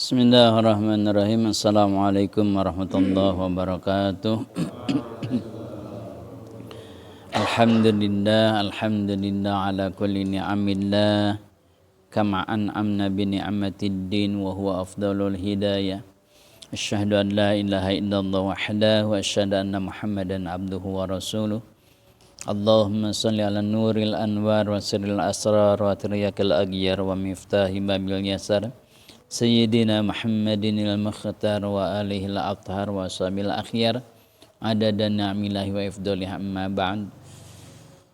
Bismillahirrahmanirrahim. Assalamualaikum warahmatullahi wabarakatuh. Alhamdulillah ala kulli ni'amillah kama an'amna bi ni'matid din wa huwa afdalul hidayah. Asyhadu an la ilaha illallah wahdahu wa asyhadu anna Muhammadan abduhu wa rasuluh. Allahumma salli ala nuril anwar wa sirril asrar wa tiryakil aghyar wa miftahi babil yasar Sayyidina Muhammadin al-Mukhtar wa alihi al-athhar wa ashabil akhyar adada ni'amillahi wa ifdalihi amma ba'd.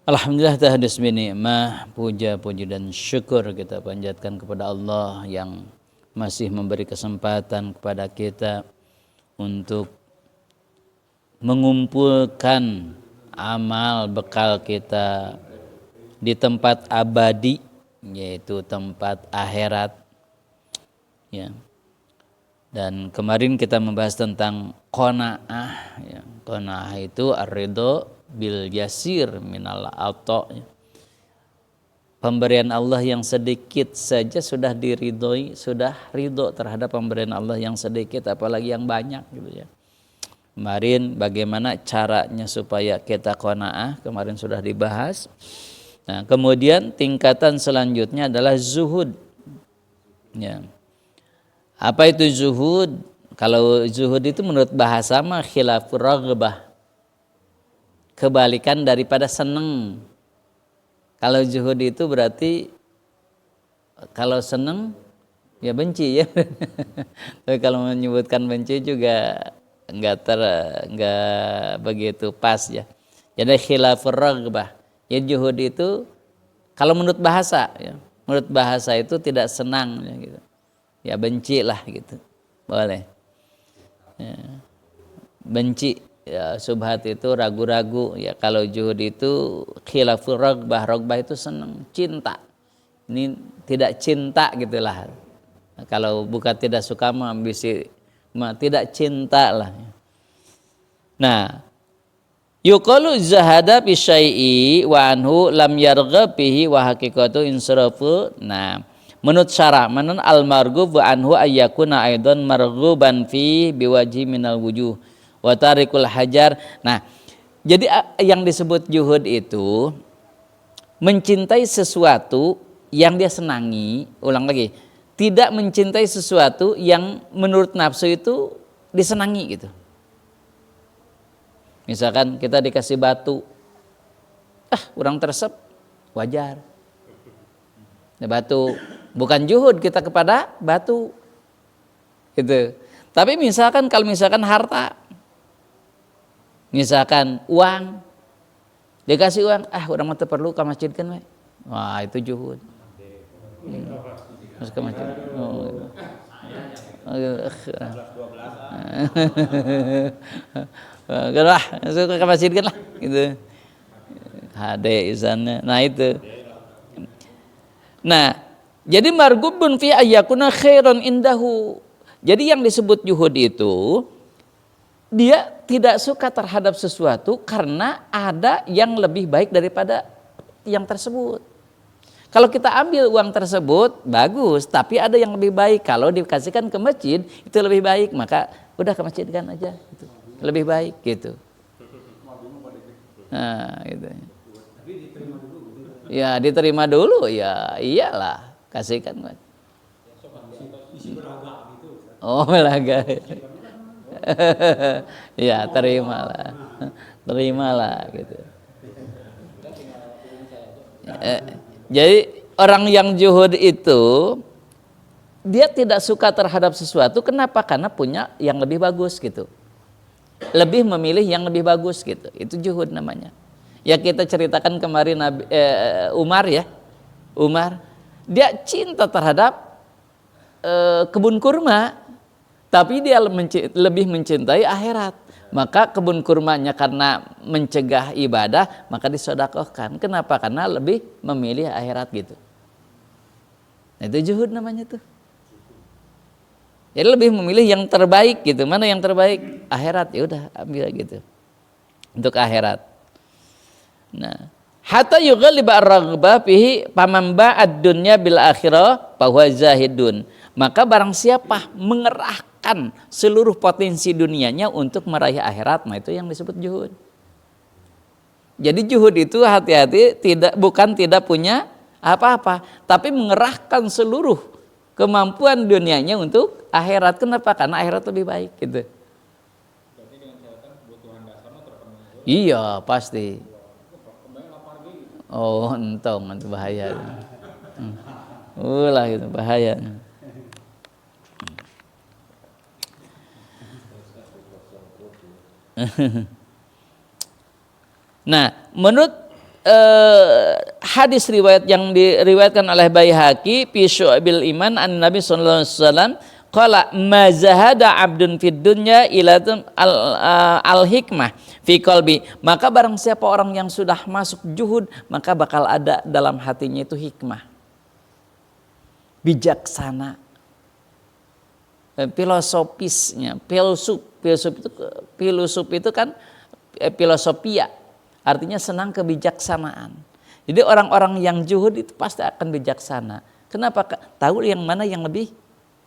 Alhamdulillah tahdis bi ni'mah, puja-puji dan syukur kita panjatkan kepada Allah yang masih memberi kesempatan kepada kita untuk mengumpulkan amal bekal kita di tempat abadi, yaitu tempat akhirat. Ya. Dan kemarin kita membahas tentang qanaah. Ya. Qanaah itu ar-ridho bil yasir minal ato. Ya. Pemberian Allah yang sedikit saja sudah diridhoi, sudah ridho terhadap pemberian Allah yang sedikit, apalagi yang banyak gitu ya. Kemarin bagaimana caranya supaya kita qanaah, kemarin sudah dibahas. Nah, kemudian tingkatan selanjutnya adalah zuhud. Ya. Apa itu zuhud? Kalau zuhud itu menurut bahasa mah khilafur raghbah, kebalikan daripada seneng. Kalau zuhud itu berarti kalau seneng ya benci ya. Tapi kalau menyebutkan benci juga enggak begitu pas ya. Jadi khilafur raghbah. Ya zuhud itu kalau menurut bahasa ya. Menurut bahasa itu tidak senang ya gitu. Ya benci lah gitu, boleh. Ya. Benci, ya, subhat itu ragu-ragu. Ya kalau juhud itu khilafur raghbah, raghbah itu senang, cinta. Ini tidak cinta gitulah. Nah, kalau bukan tidak suka mah ambisi, mah tidak cinta lah. Nah, yuqalu zahada fi syai'i wa anhu lam yarghab bihi wa haqiqatu insirafu. Nah, menurut syarah manan al-marghub wa anhu ayyakuna aidan marghuban fi biwaji minal wujuh wa tarikul hajar. Nah, jadi yang disebut juhud itu mencintai sesuatu yang dia senangi, ulang lagi, tidak mencintai sesuatu yang menurut nafsu itu disenangi gitu. Misalkan kita dikasih batu, kurang tersep, wajar. Batu bukan juhud kita kepada batu gitu. Tapi kalau misalkan harta, misalkan uang, dikasih uang, urang mah teu perlu ka masjid kan we. Wah, itu juhud. Masuk ke masjid. Masuk ke masjid kan lah gitu. Hade isannya. Nah itu. Nah, jadi marghubun fi ayyakuna khairan indahu. Jadi yang disebut juhud itu dia tidak suka terhadap sesuatu karena ada yang lebih baik daripada yang tersebut. Kalau kita ambil uang tersebut bagus, tapi ada yang lebih baik. Kalau dikasihkan ke masjid itu lebih baik, maka udah ke masjid kan aja gitu. Lebih baik gitu. Nah, gitu. Ya diterima dulu, ya iyalah, kasihkan. Oh belaga. Ya terimalah gitu. Jadi orang yang juhud itu dia tidak suka terhadap sesuatu, kenapa? Karena punya yang lebih bagus gitu. Lebih memilih yang lebih bagus gitu. Itu juhud namanya. Ya kita ceritakan kemarin Umar ya. Umar dia cinta terhadap kebun kurma, tapi dia lebih mencintai akhirat. Maka kebun kurmanya karena mencegah ibadah, maka disedekahkan. Kenapa? Karena lebih memilih akhirat gitu. Nah, itu juhud namanya tuh. Jadi lebih memilih yang terbaik gitu. Mana yang terbaik? Akhirat, ya udah ambil gitu. Untuk akhirat. Nah, hatta yughaliba ar-raghbah fihi faman ba'ad dunya bil akhirah fahuwa zahidun. Maka barang siapa mengerahkan seluruh potensi dunianya untuk meraih akhirat, nah itu yang disebut zuhud. Jadi zuhud itu hati-hati, bukan tidak punya apa-apa, tapi mengerahkan seluruh kemampuan dunianya untuk akhirat. Kenapa? Karena akhirat lebih baik gitu. Berarti dengan catatan kebutuhan dasarnya terpenuhi. Iya, pasti. Oh, entong itu bahaya. Ulah itu bahaya. Nah, menurut hadis riwayat yang diriwayatkan oleh Baihaqi fi Syu'abil Iman an Nabi sallallahu alaihi wasallam qala ma zahada 'abdun fid dunya ila al hikmah fi qalbi, maka barang siapa orang yang sudah masuk zuhud maka bakal ada dalam hatinya itu hikmah, bijaksana, filosofisnya, filosof itu kan filosofia, artinya senang kebijaksanaan. Jadi orang-orang yang zuhud itu pasti akan bijaksana. Kenapa? Tahu yang mana yang lebih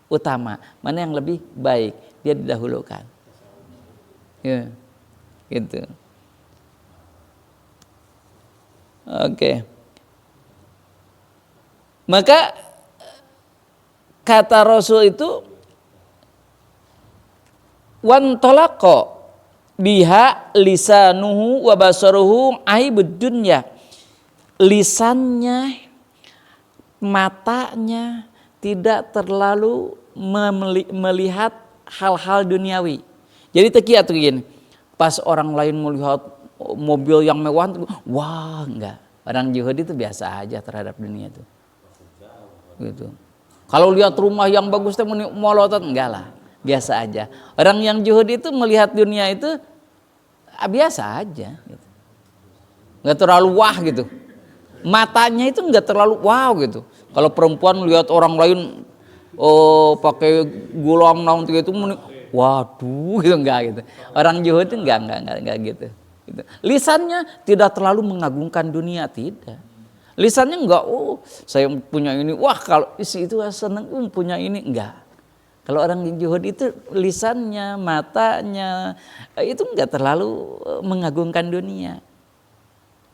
utama, mana yang lebih baik, dia didahulukan. Ya, gitu. Oke. Maka kata Rasul itu wan tolako biha lisanuhu wa basaruhu aibud dunya. Lisannya, matanya tidak terlalu melihat hal-hal duniawi. Jadi tekiat tuh gini, pas orang lain melihat mobil yang mewah, wah enggak. Orang zuhud itu biasa aja terhadap dunia itu. Gitu. Kalau lihat rumah yang bagus teh molotot, enggak lah, biasa aja. Orang yang zuhud itu melihat dunia itu biasa aja. Gitu. Enggak terlalu wah gitu. Matanya itu enggak terlalu wow gitu. Kalau perempuan lihat orang lain pakai gulang naon gitu, waduh gitu enggak gitu. Orang zuhud itu enggak gitu. Gitu. Lisannya tidak terlalu mengagungkan dunia, tidak. Lisannya enggak, saya punya ini, wah kalau isi itu seneng punya ini, enggak. Kalau orang yang zuhud itu lisannya, matanya itu enggak terlalu mengagungkan dunia.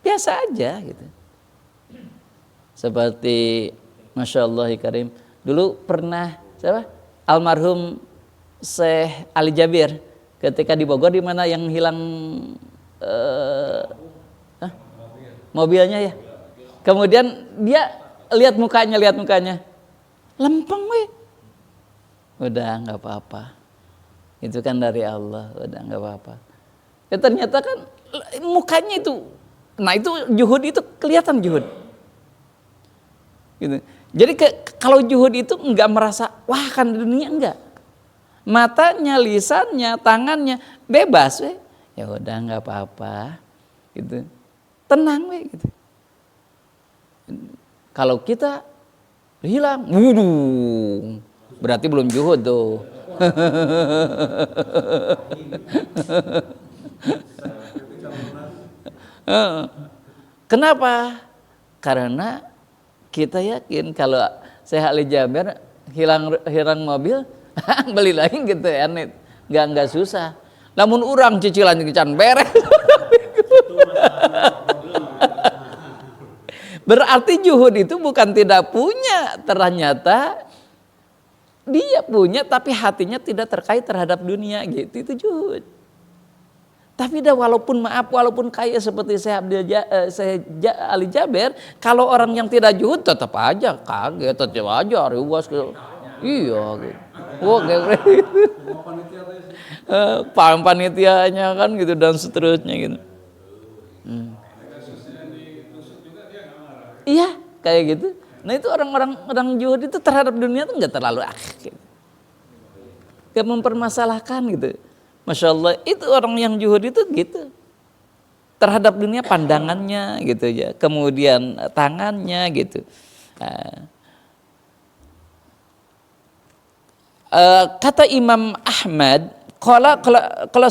Biasa aja gitu. Seperti Masya Allah Karim, dulu pernah siapa? Almarhum Syekh Ali Jabir ketika di Bogor, di mana yang hilang mobilnya ya. Kemudian dia lihat mukanya, lempeng weh. Udah nggak apa-apa, itu kan dari Allah, udah nggak apa-apa. Ya, ternyata kan mukanya itu, nah itu zuhud, itu kelihatan zuhud. Gitu. Jadi kalau zuhud itu enggak merasa wah kan dunia, enggak. Matanya, lisannya, tangannya bebas weh. Ya udah enggak apa-apa. Gitu. Tenang weh gitu. Kalau kita hilang, wuduh, berarti belum zuhud tuh. Kenapa? Karena kita yakin kalau Syekh Ali Jabir hilang mobil, beli lagi gitu ya, nggak susah. Namun orang cicilan can beres. Berarti zuhud itu bukan tidak punya, ternyata dia punya tapi hatinya tidak terkait terhadap dunia gitu, itu zuhud. Tapi dah walaupun kaya seperti Syekh Ali Jabir, kalau orang yang tidak zuhud tetap aja kaget, tetap aja riwas gitu. Iya gitu. Wah kayak gitu. Panitianya kan gitu dan seterusnya gitu. Iya kayak gitu. Nah itu orang zuhud itu terhadap dunia itu nggak terlalu gitu. Gak mempermasalahkan gitu. Masya Allah, itu orang yang zuhud itu gitu. Terhadap dunia pandangannya gitu ya, kemudian tangannya gitu. Kata Imam Ahmad, Kalau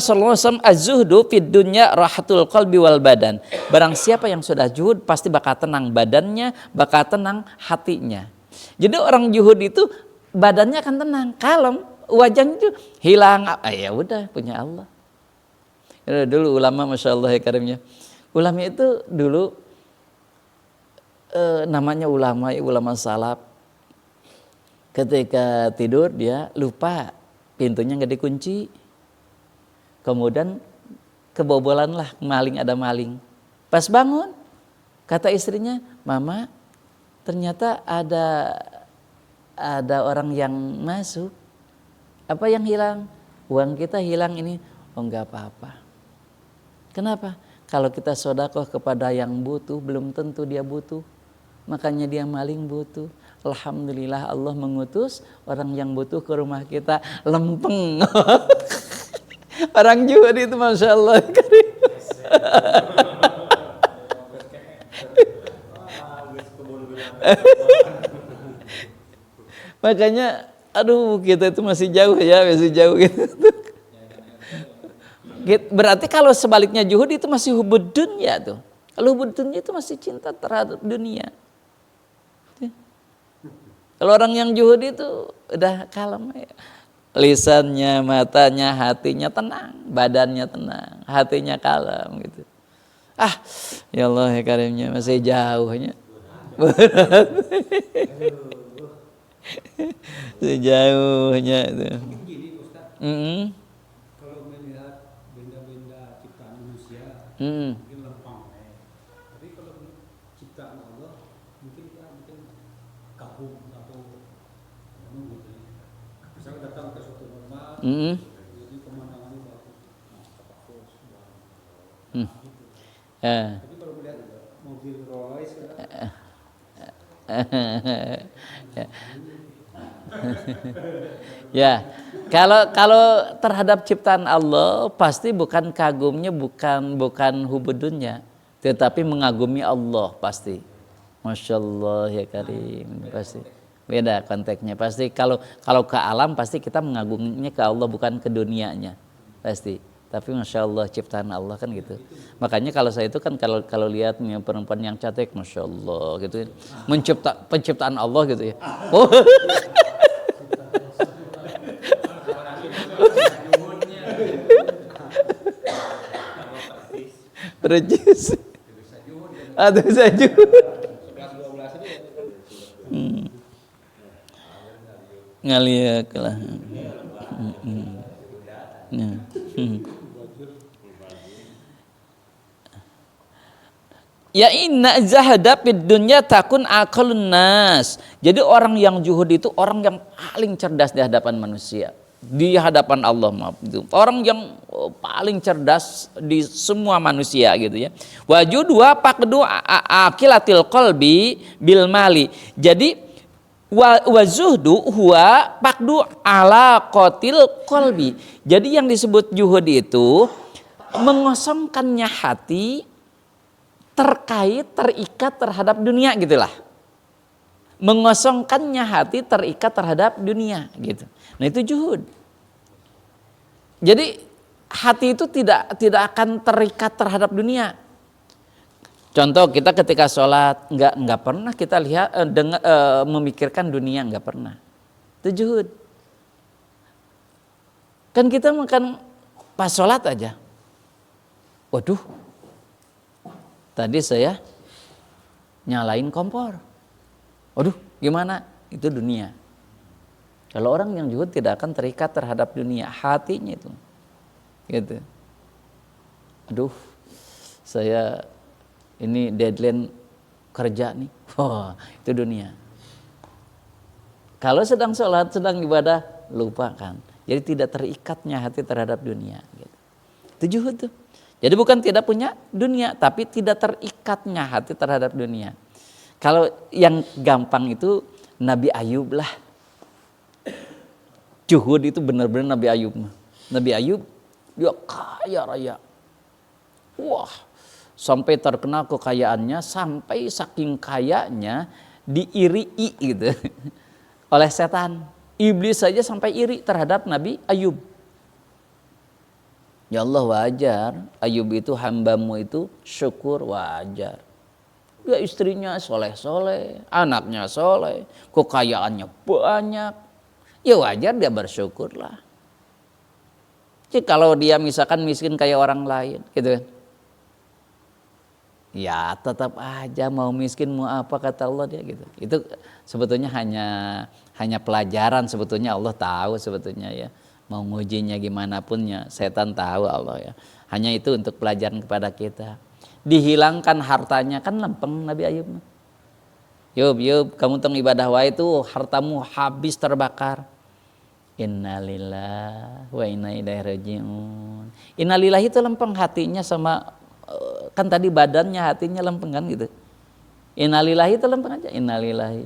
sallallahu alaihi wasallam az-zuhdu fid dunya rahatul qalbi wal badan. Barang siapa yang sudah zuhud pasti bakal tenang badannya, bakal tenang hatinya. Jadi orang zuhud itu badannya akan tenang, kalem, wajahnya itu hilang. Ya udah punya Allah. Ya, dulu ulama masya Allah ya karimnya. Ulama itu dulu namanya ulama salaf. Ketika tidur dia lupa pintunya nggak dikunci. Kemudian kebobolanlah ada maling. Pas bangun, kata istrinya, "Mama, ternyata ada orang yang masuk. Apa yang hilang? Uang kita hilang ini." "Oh, enggak apa-apa." "Kenapa?" "Kalau kita sedekah kepada yang butuh, belum tentu dia butuh. Makanya dia maling butuh. Alhamdulillah Allah mengutus orang yang butuh ke rumah kita." Lempeng. Orang Juhud itu masya Allah. Makanya, aduh kita itu masih jauh gitu. Berarti kalau sebaliknya Juhud itu masih hubud dunya tuh. Kalau hubud dunya itu masih cinta terhadap dunia. Kalau orang yang Juhud itu udah kalem ya. Lisannya, matanya, hatinya tenang, badannya tenang, hatinya kalem gitu. Ya Allah ya karimnya masih jauhnya. Sejauhnya itu. Mungkin gini Ustaz, kalau melihat benda-benda ciptaan manusia, mungkin lempang. Tapi kalau ciptaan Allah, mungkin kita kagum atau gitu. Misalnya datang ke suatu tempat, jadi pemandangannya bagus, bagus, gitu. Tapi kalau melihat mobil Rolls, Ya, kalau terhadap ciptaan Allah pasti bukan kagumnya bukan hubudunnya, tetapi mengagumi Allah pasti. Masya Allah ya karim, pasti beda konteksnya. Pasti kalau ke alam pasti kita mengaguminya ke Allah bukan ke dunianya pasti. Tapi masya Allah ciptaan Allah kan gitu. Makanya kalau saya itu kan kalau lihat perempuan yang cantik, masya Allah gitu, penciptaan Allah gitu ya. Oh. Percis. Aduh saja. 11-12 ini Ngaliak lah. Ya inna zahada fid dunya takun aqalun nas. Jadi orang yang zuhud itu orang yang paling cerdas di hadapan manusia. Di hadapan Allah, maaf itu. Orang yang paling cerdas di semua manusia gitu ya. Wajudwa faqdu aqilatil qalbi bil mali. Jadi wazuhdu huwa faqdu ala qatil qalbi. Jadi yang disebut zuhud itu mengosongkannya hati terikat terhadap dunia gitulah. Mengosongkannya hati terikat terhadap dunia gitu. Nah itu zuhud. Jadi hati itu tidak akan terikat terhadap dunia. Contoh kita ketika sholat nggak pernah kita lihat memikirkan dunia, nggak pernah. Itu zuhud. Kan kita makan pas sholat aja. Waduh, tadi saya nyalain kompor. Waduh, gimana? Itu dunia. Kalau orang yang zuhud tidak akan terikat terhadap dunia, hatinya itu. Gitu. Aduh, saya ini deadline kerja nih. Wah, itu dunia. Kalau sedang sholat, sedang ibadah, lupakan. Jadi tidak terikatnya hati terhadap dunia. Gitu. Itu zuhud tuh. Jadi bukan tidak punya dunia, tapi tidak terikatnya hati terhadap dunia. Kalau yang gampang itu Nabi Ayub lah. Zuhud itu benar-benar Nabi Ayub. Nabi Ayub dia kaya raya. Wah, sampai terkenal kekayaannya, sampai saking kayanya diirii gitu oleh setan. Iblis saja sampai iri terhadap Nabi Ayub. Ya Allah wajar, Ayub itu hambamu itu syukur wajar. Ya istrinya soleh-soleh, anaknya soleh, kekayaannya banyak. Ya wajar dia bersyukurlah. Jadi kalau dia misalkan miskin kayak orang lain gitu kan. Ya tetap aja mau miskin mau apa kata Allah dia gitu. Itu sebetulnya hanya pelajaran sebetulnya Allah tahu sebetulnya ya. Mau ngujinya gimana pun ya setan tahu Allah ya. Hanya itu untuk pelajaran kepada kita. Dihilangkan hartanya kan lempeng Nabi Ayub. Yub kamu tong ibadah wae itu hartamu habis terbakar. Innalillahi wa inna ilaihi rajiun. Innalillahi itu lempeng hatinya sama kan tadi badannya hatinya lempeng kan gitu. Innalillahi itu lempeng aja innalillahi.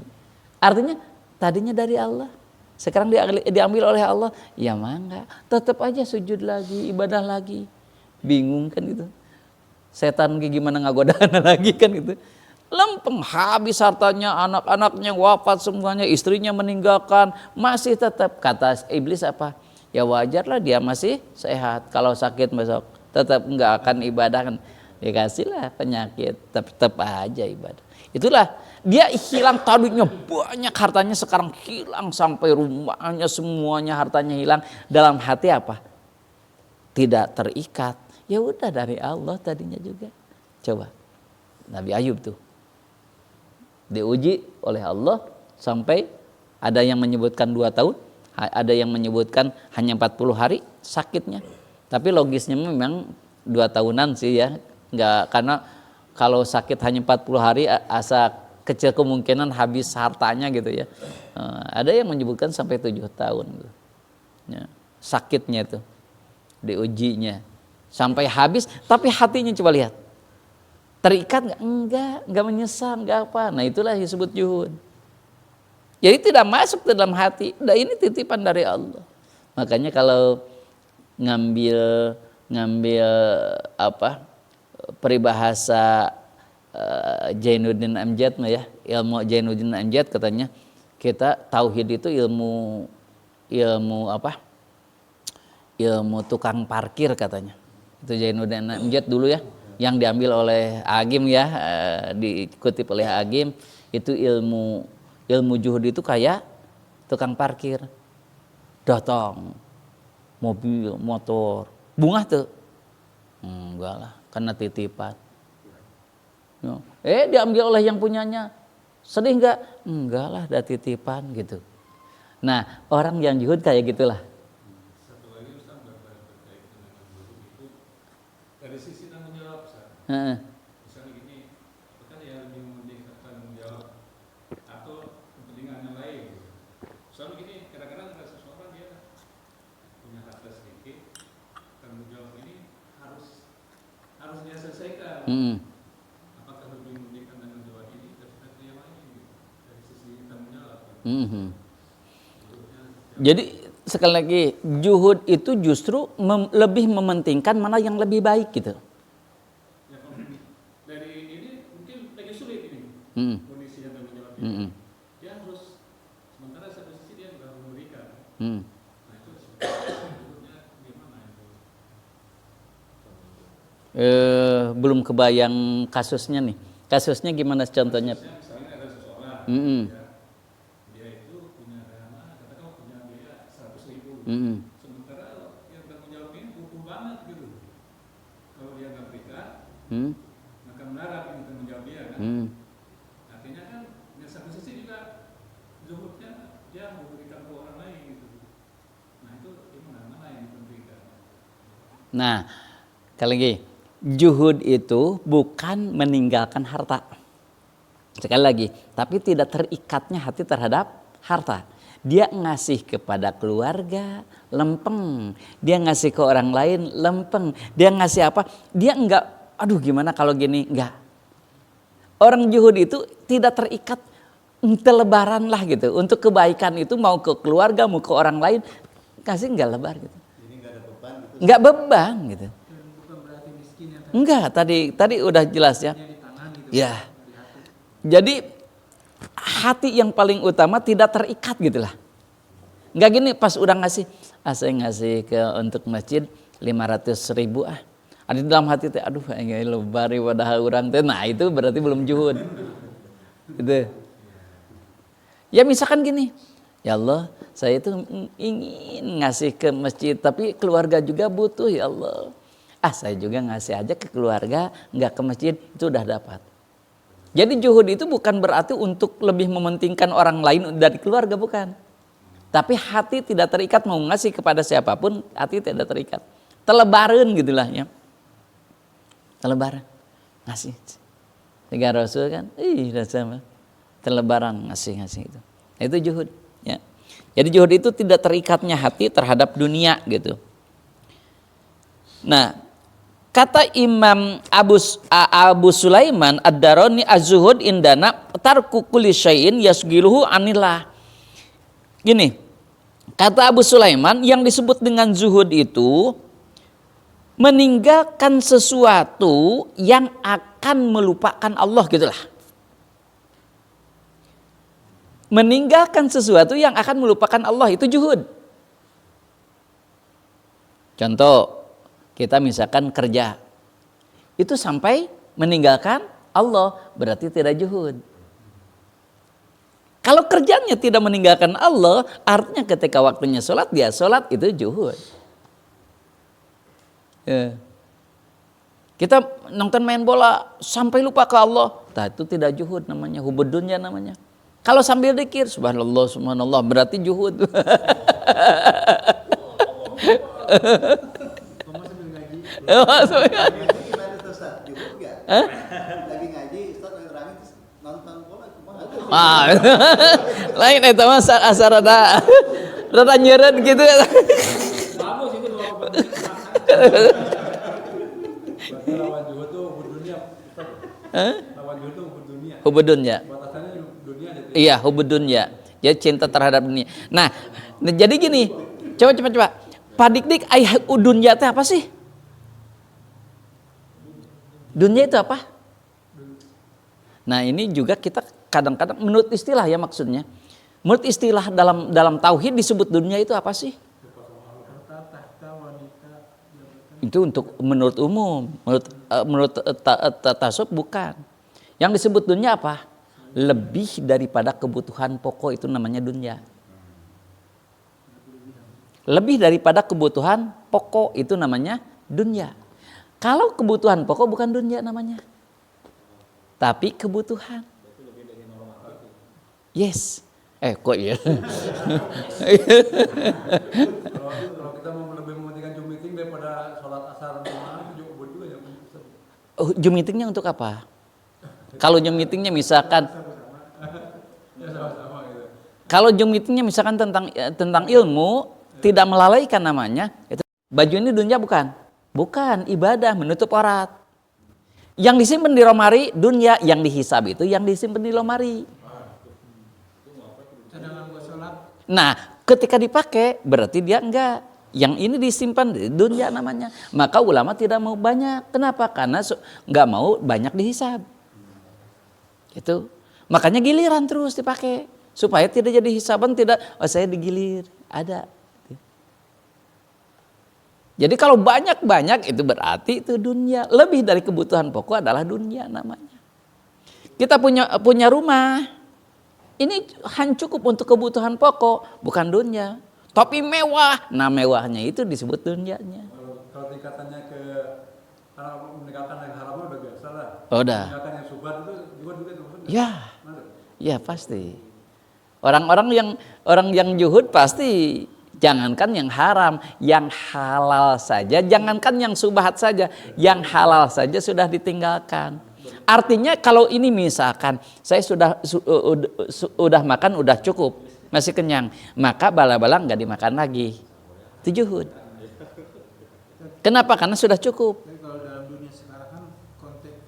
Artinya tadinya dari Allah. Sekarang diambil oleh Allah. Ya mangga, tetap aja sujud lagi, ibadah lagi. Bingung kan gitu. Setan gimana ngagodaan lagi kan gitu. Lempeng habis hartanya, anak-anaknya wafat semuanya, istrinya meninggalkan, masih tetap kata iblis apa? Ya wajarlah dia masih sehat. Kalau sakit besok tetap enggak akan ibadah kan. Dikasihlah penyakit, tetap aja ibadah. Itulah dia hilang tadinya banyak hartanya sekarang hilang sampai rumahnya semuanya hartanya hilang. Dalam hati apa? Tidak terikat. Ya udah dari Allah tadinya juga. Coba Nabi Ayub tuh diuji oleh Allah sampai ada yang menyebutkan 2 tahun, ada yang menyebutkan hanya 40 hari sakitnya. Tapi logisnya memang 2 tahunan sih ya. Enggak, karena kalau sakit hanya 40 hari asa kecil kemungkinan habis hartanya gitu ya. Ada yang menyebutkan sampai 7 tahun gitu. Ya, sakitnya itu diujinya sampai habis, tapi hatinya coba lihat. Terikat enggak menyesal, enggak apa. Nah itulah yang disebut juhud. Jadi tidak masuk ke dalam hati. Nah ini titipan dari Allah. Makanya kalau ngambil apa peribahasa Jainuddin Amjad ya, ilmu Jainuddin Amjad katanya kita tauhid itu ilmu apa? Ilmu tukang parkir katanya. Itu Jainuddin Amjad dulu ya. Yang diambil oleh Agim ya, dikutip oleh Agim, itu ilmu juhud itu kayak tukang parkir. Datang mobil, motor, bunga tuh. Enggak lah, karena titipan. Diambil oleh yang punyanya. Sedih enggak? Enggak lah, ada titipan gitu. Nah, orang yang juhud kayak gitulah. Satu lagi Ustaz berkaitan dengan juhud itu dari sisi tanggung jawab Ustaz. Misalnya gini, kan ya lebih mementingkan tanggung jawab atau kepentingan yang lain. Misalnya gini, kadang-kadang ada seseorang dia punya harta sedikit, tanggung jawab ini harus dia selesaikan. Apakah lebih mementingkan tanggung jawab ini daripada yang lain gitu? Dari sisi tanggung jawab. Jadi sekali lagi juhud itu justru lebih mementingkan mana yang lebih baik gitu. Ya, dari ini mungkin lagi sulit ini kondisi yang tanggung jawab ini. Dia harus sementara satu sisi dia juga memberikan. Nah itu sebetulnya gimana itu? Belum kebayang kasusnya nih. Kasusnya gimana contohnya? Misalnya ada seseorang dia itu punya dana, katakan punya biaya 100.000. Sementara yang tanggung jawab ini butuh banget gitu. Kalau dia nggak berikan, maka menarik ini tanggung jawab dia kan. Artinya kan di satu sisi juga zuhudnya dia memberikan ke orang lain gitu. Nah itu mana yang dipentingkan? Nah, sekali lagi juhud itu bukan meninggalkan harta. Sekali lagi, tapi tidak terikatnya hati terhadap harta. Dia ngasih kepada keluarga, lempeng. Dia ngasih ke orang lain, lempeng. Dia ngasih apa? Dia enggak, aduh gimana kalau gini, enggak. Orang juhud itu tidak terikat, lebaran lah gitu. Untuk kebaikan itu mau ke keluarga, mau ke orang lain, kasih enggak lebar gitu. Jadi nggak ada beban gitu. Enggak beban gitu. Bukan berarti miskin ya. Enggak, tadi udah jelas ya. Di tangan gitu. Ya. Jadi hati yang paling utama tidak terikat gitulah. Enggak gini pas udah ngasih, saya ngasih untuk masjid 500.000 ah. Ada di dalam hati teh, aduh enggak lebari wadah orang teh. Nah, itu berarti belum juhud. Gitu. Ya misalkan gini, ya Allah, saya itu ingin ngasih ke masjid, tapi keluarga juga butuh ya Allah. Saya juga ngasih aja ke keluarga, nggak ke masjid, itu udah dapat. Jadi juhud itu bukan berarti untuk lebih mementingkan orang lain dari keluarga, bukan. Tapi hati tidak terikat mau ngasih kepada siapapun, hati tidak terikat. Telebaran gitulah ya. Telebaran, ngasih. Tiga Rasul kan, sama. Telebaran ngasih itu. Itu juhud. Ya. Jadi juhud itu tidak terikatnya hati terhadap dunia gitu. Nah, kata Imam Abu Sulaiman Ad-Darani az-zuhud indana tarku kulli syai'in yasghiluhu anillah. Gini, kata Abu Sulaiman yang disebut dengan zuhud itu meninggalkan sesuatu yang akan melupakan Allah gitulah. Meninggalkan sesuatu yang akan melupakan Allah itu juhud. Contoh, kita misalkan kerja. Itu sampai meninggalkan Allah, berarti tidak juhud. Kalau kerjanya tidak meninggalkan Allah, artinya ketika waktunya sholat, dia sholat, itu juhud. Ya. Kita nonton main bola sampai lupa ke Allah, nah, itu tidak juhud namanya, hubud dunya namanya. Kalau sambil zikir subhanallah subhanallah berarti juhud. Sambil ngaji. Gimana tuh Ustaz? Juhud enggak? Lagi ngaji Ustaz nerangin terus nonton bola kumaha? Lain eta mah asa rada nyeureut gitu. Bagus itu dua kepentingan. Berarti lawan juhud tuh hubud dunia. Lawan juhud tuh hubud dunia. Hubud dunya. Batasannya dunia aja. Iya, hubud dunya. Jadi cinta terhadap dunia. Nah, jadi gini, coba. Pak Dik, dunya itu apa sih? Dunia itu apa? Nah, ini juga kita kadang-kadang menurut istilah ya maksudnya. Menurut istilah dalam tauhid disebut dunia itu apa sih? Tahta, wanita, jabatan. Itu untuk menurut umum, menurut tasawuf bukan. Yang disebut dunia apa? Lebih daripada kebutuhan pokok itu namanya dunia. Lebih daripada kebutuhan pokok itu namanya dunia. Kalau kebutuhan pokok bukan dunia namanya, tapi kebutuhan. Yes. Kok ya? Kalau kita mau lebih mementingkan Zoom meeting daripada sholat asar jamaah itu juga juga ya. Zoom meetingnya untuk apa? Kalau Zoom meetingnya misalkan, Ya sama-sama gitu. kalau Zoom meetingnya misalkan tentang ilmu, tidak melalaikan namanya, itu baju ini dunia bukan? Bukan, ibadah, menutup aurat. Yang disimpan di lemari dunia, yang dihisab itu yang disimpan di lemari. Cadangan buat sholat. Nah, ketika dipakai berarti dia enggak. Yang ini disimpan di dunia namanya. Maka ulama tidak mau banyak. Kenapa? Karena enggak mau banyak dihisab. Itu. Makanya giliran terus dipakai supaya tidak jadi hisaban, tidak saya digilir. Ada. Jadi kalau banyak-banyak itu berarti itu dunia. Lebih dari kebutuhan pokok adalah dunia namanya. Kita punya rumah. Ini hanya cukup untuk kebutuhan pokok, bukan dunia. Tapi mewah. Nah, mewahnya itu disebut dunianya. Kalau tingkatannya ke meninggalkan yang haram udah biasa lah. Udah. Meninggalkan yang subhat itu juga termasuk. Ya. Ya pasti. Orang yang juhud pasti jangankan yang haram, yang halal saja, jangankan yang subhat saja, yang halal saja sudah ditinggalkan. Artinya kalau ini misalkan saya sudah makan udah cukup, masih kenyang, maka bala-bala nggak dimakan lagi. Itu juhud. Kenapa? Karena sudah cukup. Tapi kalau dalam dunia sekarang kan konteks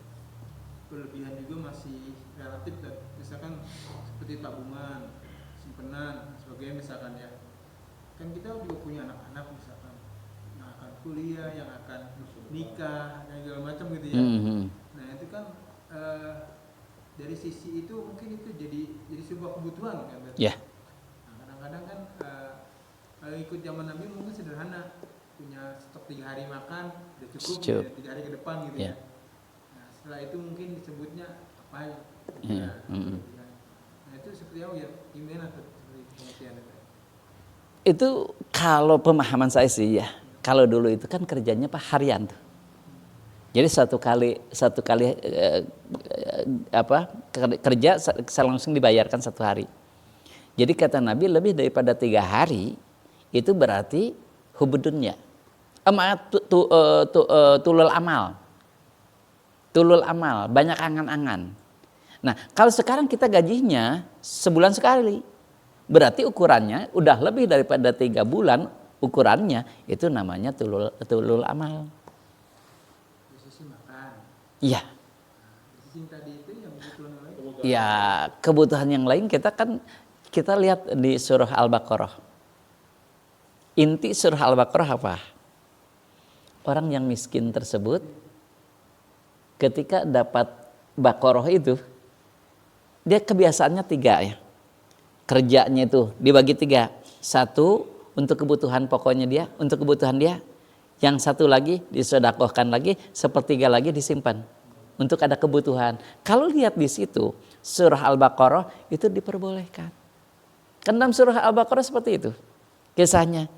berlebihan juga masih relatif kan. Misalkan seperti tabungan, simpanan, sebagainya misalkan ya. Kan kita juga punya anak-anak misalkan yang akan kuliah, yang akan nikah, dan segala macam gitu ya. Nah itu kan dari sisi itu mungkin itu jadi sebuah kebutuhan kan. Ya. Nah, kadang-kadang kan kalau ikut zaman Nabi mungkin sederhana. punya stok 3 hari makan udah cukup, Cukup. ya, 3 hari ke depan gitu Ya. ya. Nah, setelah itu mungkin disebutnya apa ya? Iya, Nah itu seperti apa ya? Gimana tuh seperti pengertian itu? Itu kalau pemahaman saya sih ya, kalau dulu itu kan kerjanya Pak harian tuh. Jadi satu kali kerja langsung dibayarkan 1 hari. Jadi kata Nabi lebih daripada 3 hari itu berarti hubudunnya. Tulul amal. Tulul amal, banyak angan-angan. Nah, kalau sekarang kita gajinya sebulan sekali. Berarti ukurannya udah lebih daripada 3 bulan ukurannya, itu namanya tulul amal. Di sisi makan. Iya. Di sisi tadi itu yang kebutuhan lain. Ya, kebutuhan yang lain kita lihat di surah Al-Baqarah. Inti surah Al-Baqarah apa? Orang yang miskin tersebut ketika dapat Baqarah itu dia kebiasaannya 3 ya. Kerjanya itu dibagi 3. 1 untuk kebutuhan pokoknya dia, untuk kebutuhan dia. Yang 1 lagi disedekahkan lagi, 1/3 lagi disimpan untuk ada kebutuhan. Kalau lihat di situ surah Al-Baqarah itu diperbolehkan. Kan dalam surah Al-Baqarah seperti itu kisahnya.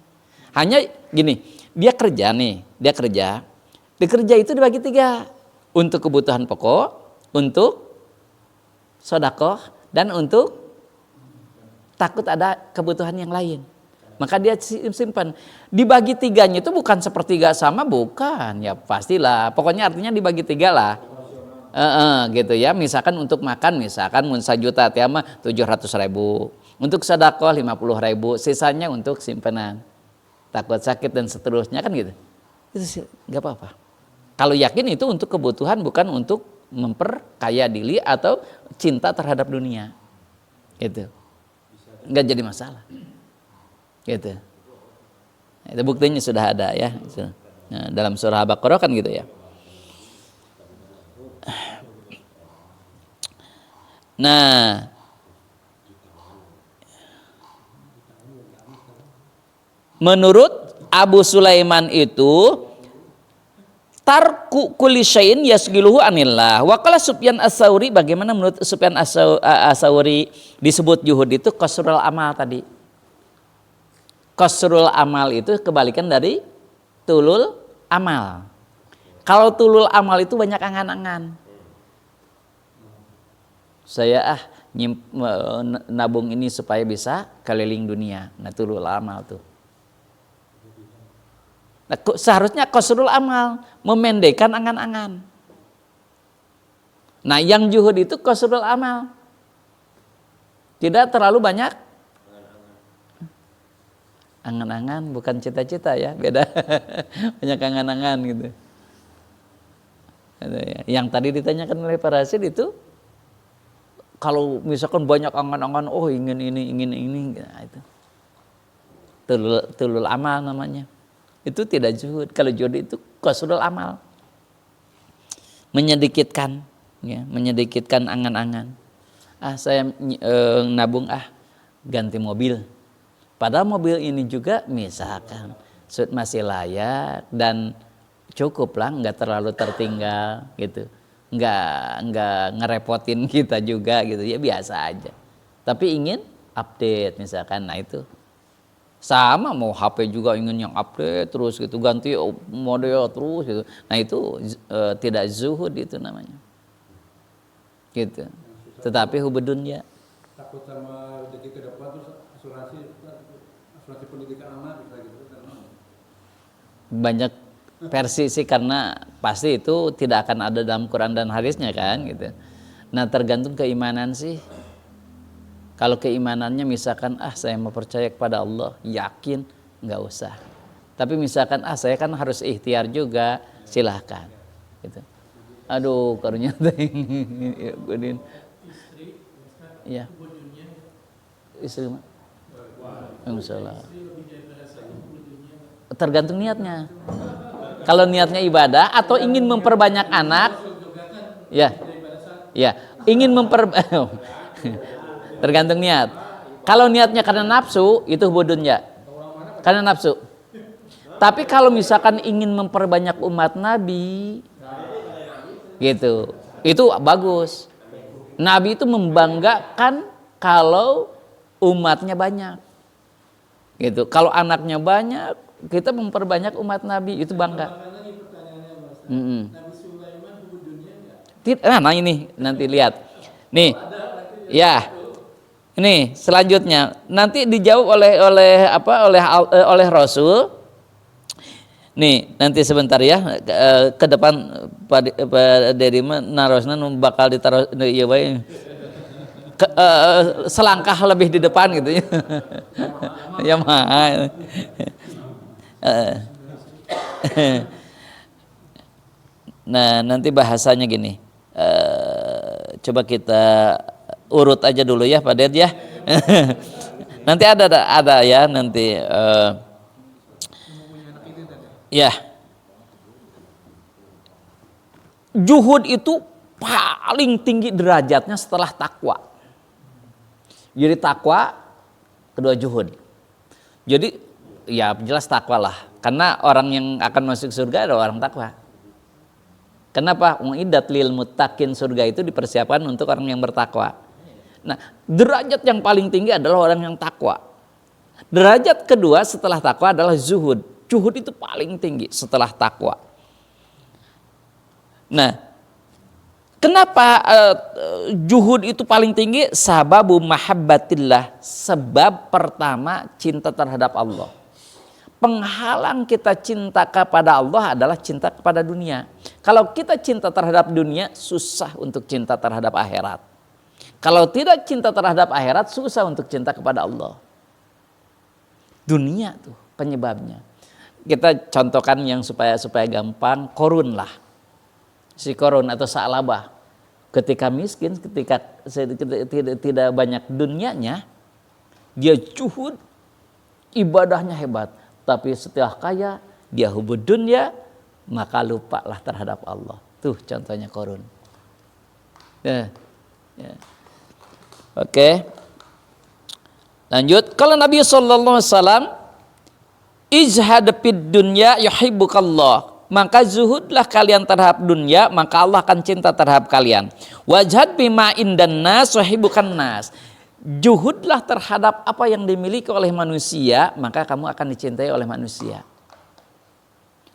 Hanya gini, dia kerja. Di kerja itu dibagi 3. Untuk kebutuhan pokok, untuk sedekah, dan untuk takut ada kebutuhan yang lain. Maka dia simpan. Dibagi 3-nya itu bukan 1/3 sama, bukan. Ya pastilah. Pokoknya artinya dibagi 3 lah. Gitu ya. Misalkan untuk makan, misalkan 1 juta tiama 700.000. Untuk sedekah 50.000. Sisanya untuk simpanan. Takut sakit dan seterusnya kan gitu. Itu sih nggak apa-apa. Kalau yakin itu untuk kebutuhan, bukan untuk memperkaya diri atau cinta terhadap dunia. Gitu. Nggak jadi masalah. Gitu. Itu buktinya sudah ada ya. Nah, dalam surah Al-Baqarah kan gitu ya. Nah, menurut Abu Sulaiman itu tarku kulli syai'in yasgiluhu anillah. Wa qala Sufyan Ats-Tsauri, bagaimana menurut Sufyan Ats-Tsauri disebut juhud itu qasrul amal tadi. Qasrul amal itu kebalikan dari tulul amal. Kalau tulul amal itu banyak angan-angan. Saya nabung ini supaya bisa keliling dunia. Nah, tulul amal tuh. Nah, seharusnya qasrul amal, memendekkan angan-angan. Nah, yang juhud itu qasrul amal. Tidak terlalu banyak angan-angan, bukan cita-cita ya, beda. Banyak angan-angan gitu. Yang tadi ditanyakan oleh Pak Rasid itu, kalau misalkan banyak angan-angan, oh ingin ini, nah, itu tulul amal namanya. Itu tidak zuhud. Kalau zuhud itu qasrul amal, menyedikitkan angan-angan. Saya nabung ganti mobil, padahal mobil ini juga misalkan masih layak dan cukup lah, nggak terlalu tertinggal gitu, nggak ngerepotin kita juga gitu ya, biasa aja. Tapi ingin update misalkan, nah itu sama, mau HP juga ingin yang update terus gitu, ganti model terus gitu. Nah itu tidak zuhud itu namanya. Gitu. Tetapi hubudunnya. Takut sama rezeki ke depan, terus asuransi pendidikan anak gitu. Banyak versi sih, karena pasti itu tidak akan ada dalam Quran dan hadisnya kan gitu. Nah, tergantung keimanan sih. Kalau keimanannya misalkan saya mau percaya kepada Allah, yakin, nggak usah. Tapi misalkan saya kan harus ikhtiar juga, silahkan. Gitu. Aduh, karunya Budin. Iya. Istri mah. Insyaallah. Tergantung niatnya. Kalau niatnya ibadah atau ingin memperbanyak anak, ya, ingin tergantung niat. Kalau niatnya karena nafsu, itu hubudun ya. Karena nafsu. Tapi kalau misalkan ingin memperbanyak umat Nabi, gitu, itu bagus. Nabi itu membanggakan kalau umatnya banyak, gitu. Kalau anaknya banyak, kita memperbanyak umat Nabi, itu bangga. Lagi pertanyaannya Mas. Mm-mm. Nabi Sulaiman hubud dunia enggak? Nah ini nanti lihat, nih, ya. Ini selanjutnya nanti dijawab oleh Rasul. Nih nanti sebentar ya, ke depan Pak Dedi narosna bakal ditaruh ya bae. Selangkah lebih di depan gitu ya. Ya mah. Nah nanti bahasanya gini. Coba kita urut aja dulu ya Pak Ded ya. Nanti ada ya nanti ya. Juhud itu paling tinggi derajatnya setelah takwa. Jadi takwa kedua juhud. Jadi ya jelas takwa lah. Karena orang yang akan masuk surga adalah orang takwa. Kenapa? Uiddat lil muttaqin, surga itu dipersiapkan untuk orang yang bertakwa. Nah, derajat yang paling tinggi adalah orang yang takwa. Derajat kedua setelah takwa adalah zuhud. Zuhud itu paling tinggi setelah takwa. Nah, kenapa zuhud itu paling tinggi? Sababu mahabbatillah. Sebab pertama cinta terhadap Allah. Penghalang kita cinta kepada Allah adalah cinta kepada dunia. Kalau kita cinta terhadap dunia, susah untuk cinta terhadap akhirat. Kalau tidak cinta terhadap akhirat, susah untuk cinta kepada Allah. Dunia tuh penyebabnya. Kita contohkan yang supaya gampang, Korun lah. Si Korun atau Sa'labah. Ketika miskin, ketika tidak banyak dunianya, dia juhud, ibadahnya hebat. Tapi setelah kaya, dia hubud dunia, maka lupalah terhadap Allah. Tuh contohnya Korun. Ya. Oke. Lanjut. Kalau Nabi SAW, izhad fid dunya yuhibbukallah. Maka zuhudlah kalian terhadap dunia, maka Allah akan cinta terhadap kalian. Wajhad bima indan nas yuhibbukan nas. Juhudlah terhadap apa yang dimiliki oleh manusia, maka kamu akan dicintai oleh manusia.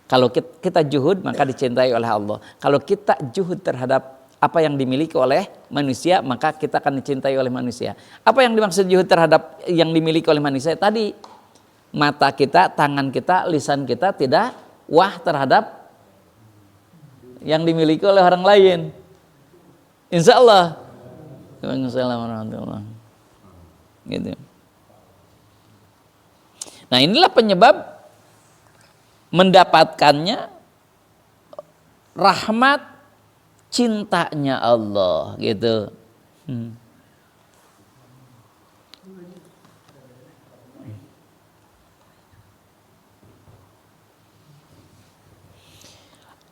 Kalau kita juhud, maka dicintai oleh Allah. Kalau kita juhud terhadap apa yang dimiliki oleh manusia, maka kita akan dicintai oleh manusia. Apa yang dimaksud juhud terhadap yang dimiliki oleh manusia? Tadi, mata kita, tangan kita, lisan kita tidak wah terhadap yang dimiliki oleh orang lain. Insya Allah. Waalaikumsalam warahmatullahi wabarakatuh. Gitu. Nah inilah penyebab mendapatkannya rahmat cintanya Allah gitu.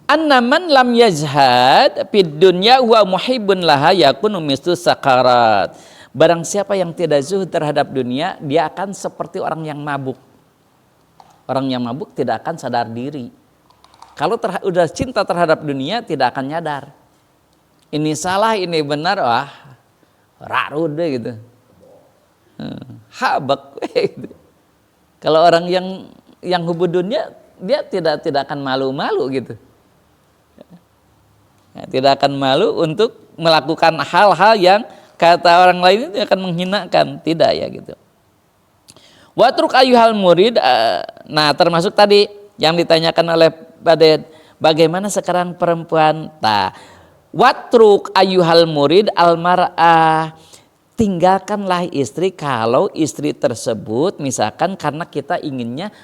Annaman lam yazhad fid dunya huwa muhibbun laha yakunu mislu sakarat. Barang siapa yang tidak zuhud terhadap dunia, dia akan seperti orang yang mabuk. Orang yang mabuk tidak akan sadar diri. Kalau udah cinta terhadap dunia, tidak akan nyadar. Ini salah, ini benar, wah rarud deh gitu. Habak gitu. Kalau orang yang hubud dunia, dia tidak akan malu-malu gitu. Ya, tidak akan malu untuk melakukan hal-hal yang kata orang lain itu akan menghinakan, tidak ya gitu. Watruk ayyuhal murid, nah termasuk tadi yang ditanyakan oleh Baded, bagaimana sekarang perempuan? Watruk ayyuhal murid almar'ah, tinggalkanlah istri kalau istri tersebut misalkan karena kita inginnya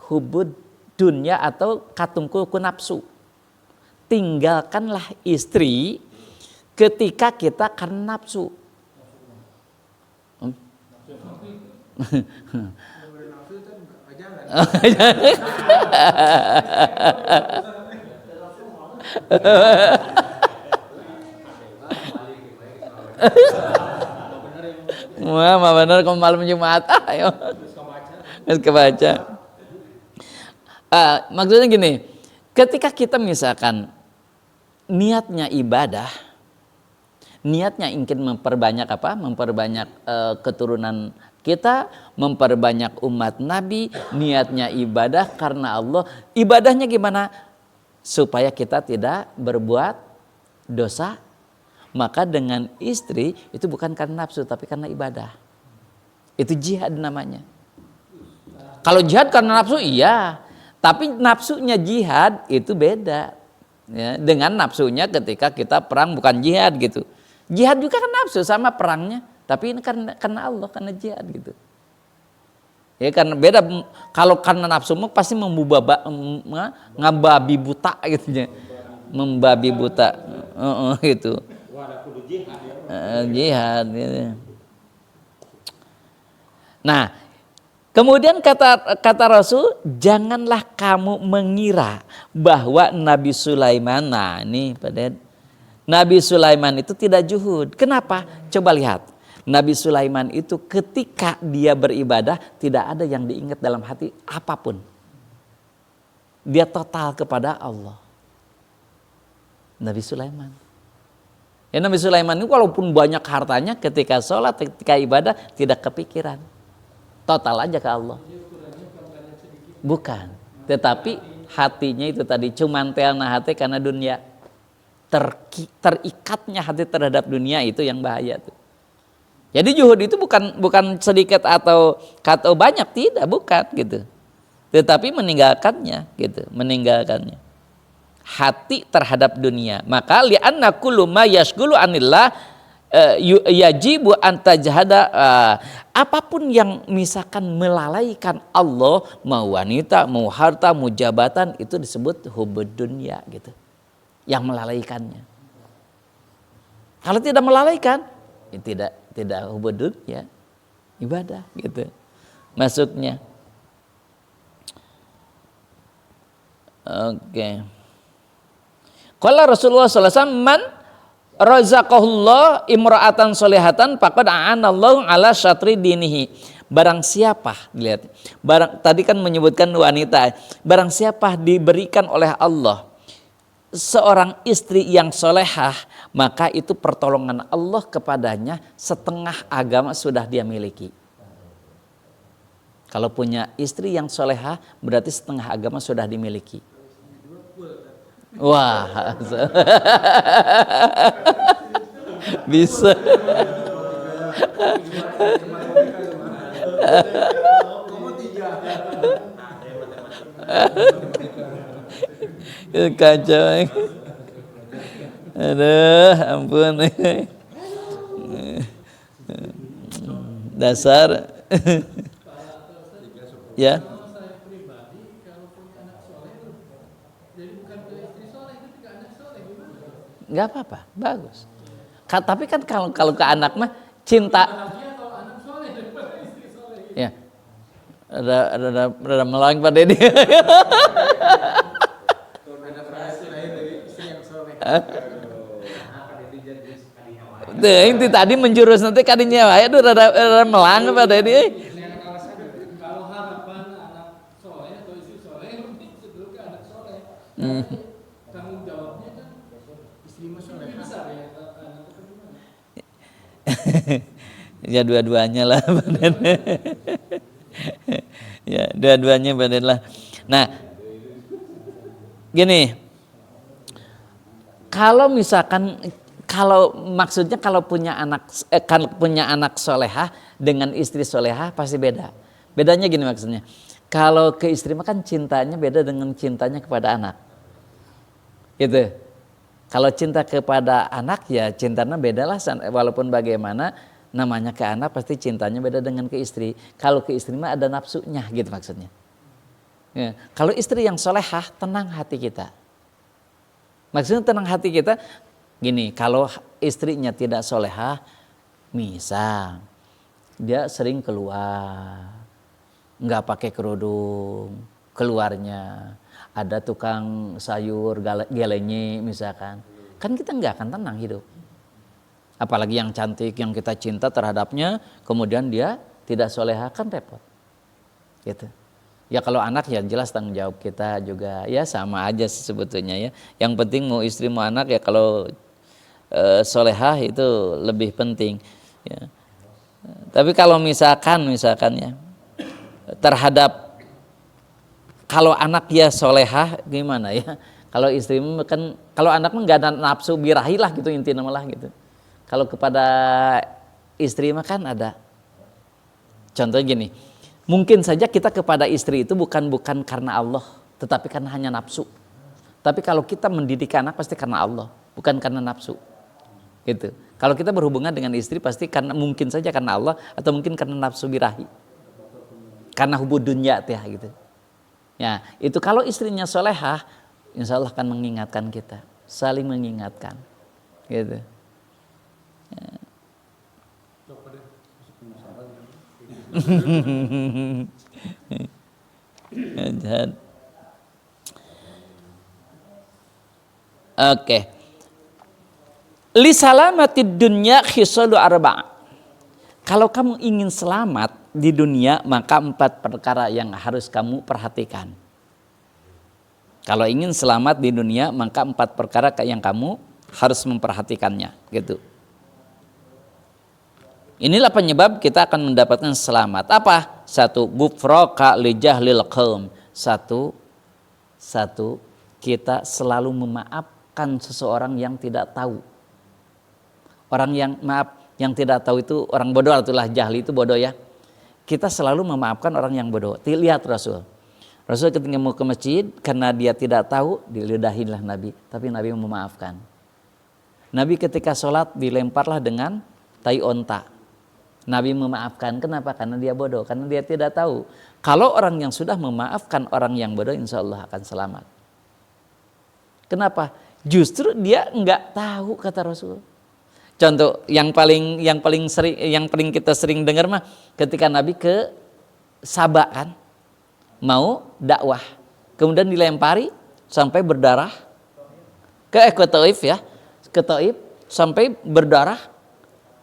hubud dunia atau katungkul ku nafsu. Tinggalkanlah istri ketika kita karena nafsu. Wah, benar kalau malam Jumat ayo. Harus kebaca. Maksudnya gini, ketika kita misalkan niatnya ibadah, niatnya ingin memperbanyak apa? Memperbanyak keturunan kita, memperbanyak umat Nabi, niatnya ibadah karena Allah. Ibadahnya gimana? Supaya kita tidak berbuat dosa. Maka dengan istri itu bukan karena nafsu tapi karena ibadah. Itu jihad namanya. Kalau jihad karena nafsu iya, tapi nafsunya jihad itu beda ya, dengan nafsunya ketika kita perang bukan jihad gitu. Jihad juga kan nafsu sama perangnya, tapi ini karena Allah, karena jihad gitu. Ya karena beda, kalau karena nafsu pasti ngababi buta gitu ya. Membabi buta gitu. Jihad gitu. Nah, kemudian kata Rasul, janganlah kamu mengira bahwa Nabi Sulaiman, nah ini pada Nabi Sulaiman itu tidak juhud. Kenapa? Coba lihat. Nabi Sulaiman itu ketika dia beribadah tidak ada yang diingat dalam hati apapun. Dia total kepada Allah. Nabi Sulaiman. Ya Nabi Sulaiman itu walaupun banyak hartanya ketika sholat, ketika ibadah tidak kepikiran. Total aja ke Allah. Bukan. Tetapi hatinya itu tadi cuman telna hati karena dunia. Terikatnya hati terhadap dunia itu yang bahaya tuh. Jadi juhud itu bukan sedikit atau banyak, tidak, bukan gitu. Tetapi meninggalkannya gitu, meninggalkannya. Hati terhadap dunia. Maka li'anna kullu ma yashghulu anillah yajibu an tajhada, apapun yang misalkan melalaikan Allah, mau wanita, mau harta, mau jabatan, itu disebut hubud dunia gitu. Yang melalaikannya. Kalau tidak melalaikan, ya tidak hubud dunia, ibadah gitu. Masuknya. Oke. Qala Rasulullah sallallahu alaihi wasallam, man razaqahullah imra'atan solihatan faqad a'anallahu ala syatri dinihi. Barang siapa, lihat. Tadi kan menyebutkan wanita. Barang siapa diberikan oleh Allah seorang istri yang solehah, maka itu pertolongan Allah kepadanya, setengah agama sudah dia miliki. Kalau punya istri yang solehah, berarti setengah agama sudah dimiliki. Wah, bisa. Kacau. Aduh, ampun. Dasar. Ya. Nggak apa-apa, bagus. Tapi kan kalau ke anak mah cinta. Ya, ada melang pada dia. Itu tadi menjurus nanti kadinya, aduh ada melang pada dia. Kalau harapan anak soleh atau istri soleh, sebelum ke anak soleh, tanggung jawabnya kan istri soleh besar ya, anak itu gimana? Ya dua-duanya lah. Ya dua-duanya badan lah. Nah, gini, kalau misalkan maksudnya kalau punya anak solehah dengan istri solehah pasti beda. Bedanya gini maksudnya. Kalau ke istri mah kan cintanya beda dengan cintanya kepada anak. Gitu. Kalau cinta kepada anak ya cintanya beda lah, walaupun bagaimana namanya ke anak pasti cintanya beda dengan ke istri. Kalau ke istri mah ada nafsunya gitu maksudnya. Ya. Kalau istri yang solehah, tenang hati kita. Maksudnya tenang hati kita gini, kalau istrinya tidak solehah, misal dia sering keluar, nggak pakai kerudung, keluarnya ada tukang sayur gelenyi misalkan, kan kita nggak akan tenang hidup. Apalagi yang cantik, yang kita cinta terhadapnya, kemudian dia tidak solehah, kan repot. Gitu. Ya kalau anak ya jelas tanggung jawab kita juga, ya sama aja sih sebetulnya ya. Yang penting mau istri mau anak ya kalau solehah itu lebih penting. Ya. Tapi kalau misalkan ya terhadap kalau anak ya solehah gimana ya? Kalau istri kan kalau anak mah nggak ada nafsu birahi lah gitu intinya malah gitu. Kalau kepada istri mah kan ada. Contoh gini, mungkin saja kita kepada istri itu bukan karena Allah, tetapi karena hanya nafsu. Tapi kalau kita mendidik anak pasti karena Allah, bukan karena nafsu. Gitu. Kalau kita berhubungan dengan istri pasti karena mungkin saja karena Allah atau mungkin karena nafsu birahi. Karena hubud dunya teh gitu. Ya, itu kalau istrinya solehah, insya Allah akan mengingatkan kita, saling mengingatkan. Gitu. Ya. Oke. Li salamatid dunya khisalu arba'. Kalau kamu ingin selamat di dunia, maka 4 perkara yang harus kamu perhatikan. Kalau ingin selamat di dunia, maka 4 perkara yang kamu harus memperhatikannya, gitu. Inilah penyebab kita akan mendapatkan selamat. Apa? 1. Gufraka li jahlil qaum. 1. Kita selalu memaafkan seseorang yang tidak tahu. Orang yang yang tidak tahu itu orang bodoh, itulah jahli itu bodoh ya. Kita selalu memaafkan orang yang bodoh. Lihat Rasul ketika mau ke masjid karena dia tidak tahu diludahinlah Nabi, tapi Nabi memaafkan. Nabi ketika sholat dilemparlah dengan tai onta. Nabi memaafkan. Kenapa? Karena dia bodoh, karena dia tidak tahu. Kalau orang yang sudah memaafkan orang yang bodoh, insya Allah akan selamat. Kenapa? Justru dia nggak tahu, kata Rasul. Contoh yang paling kita sering dengar mah ketika Nabi ke Saba kan, mau dakwah, kemudian dilempari sampai berdarah ke Taif ya, ke Taif sampai berdarah.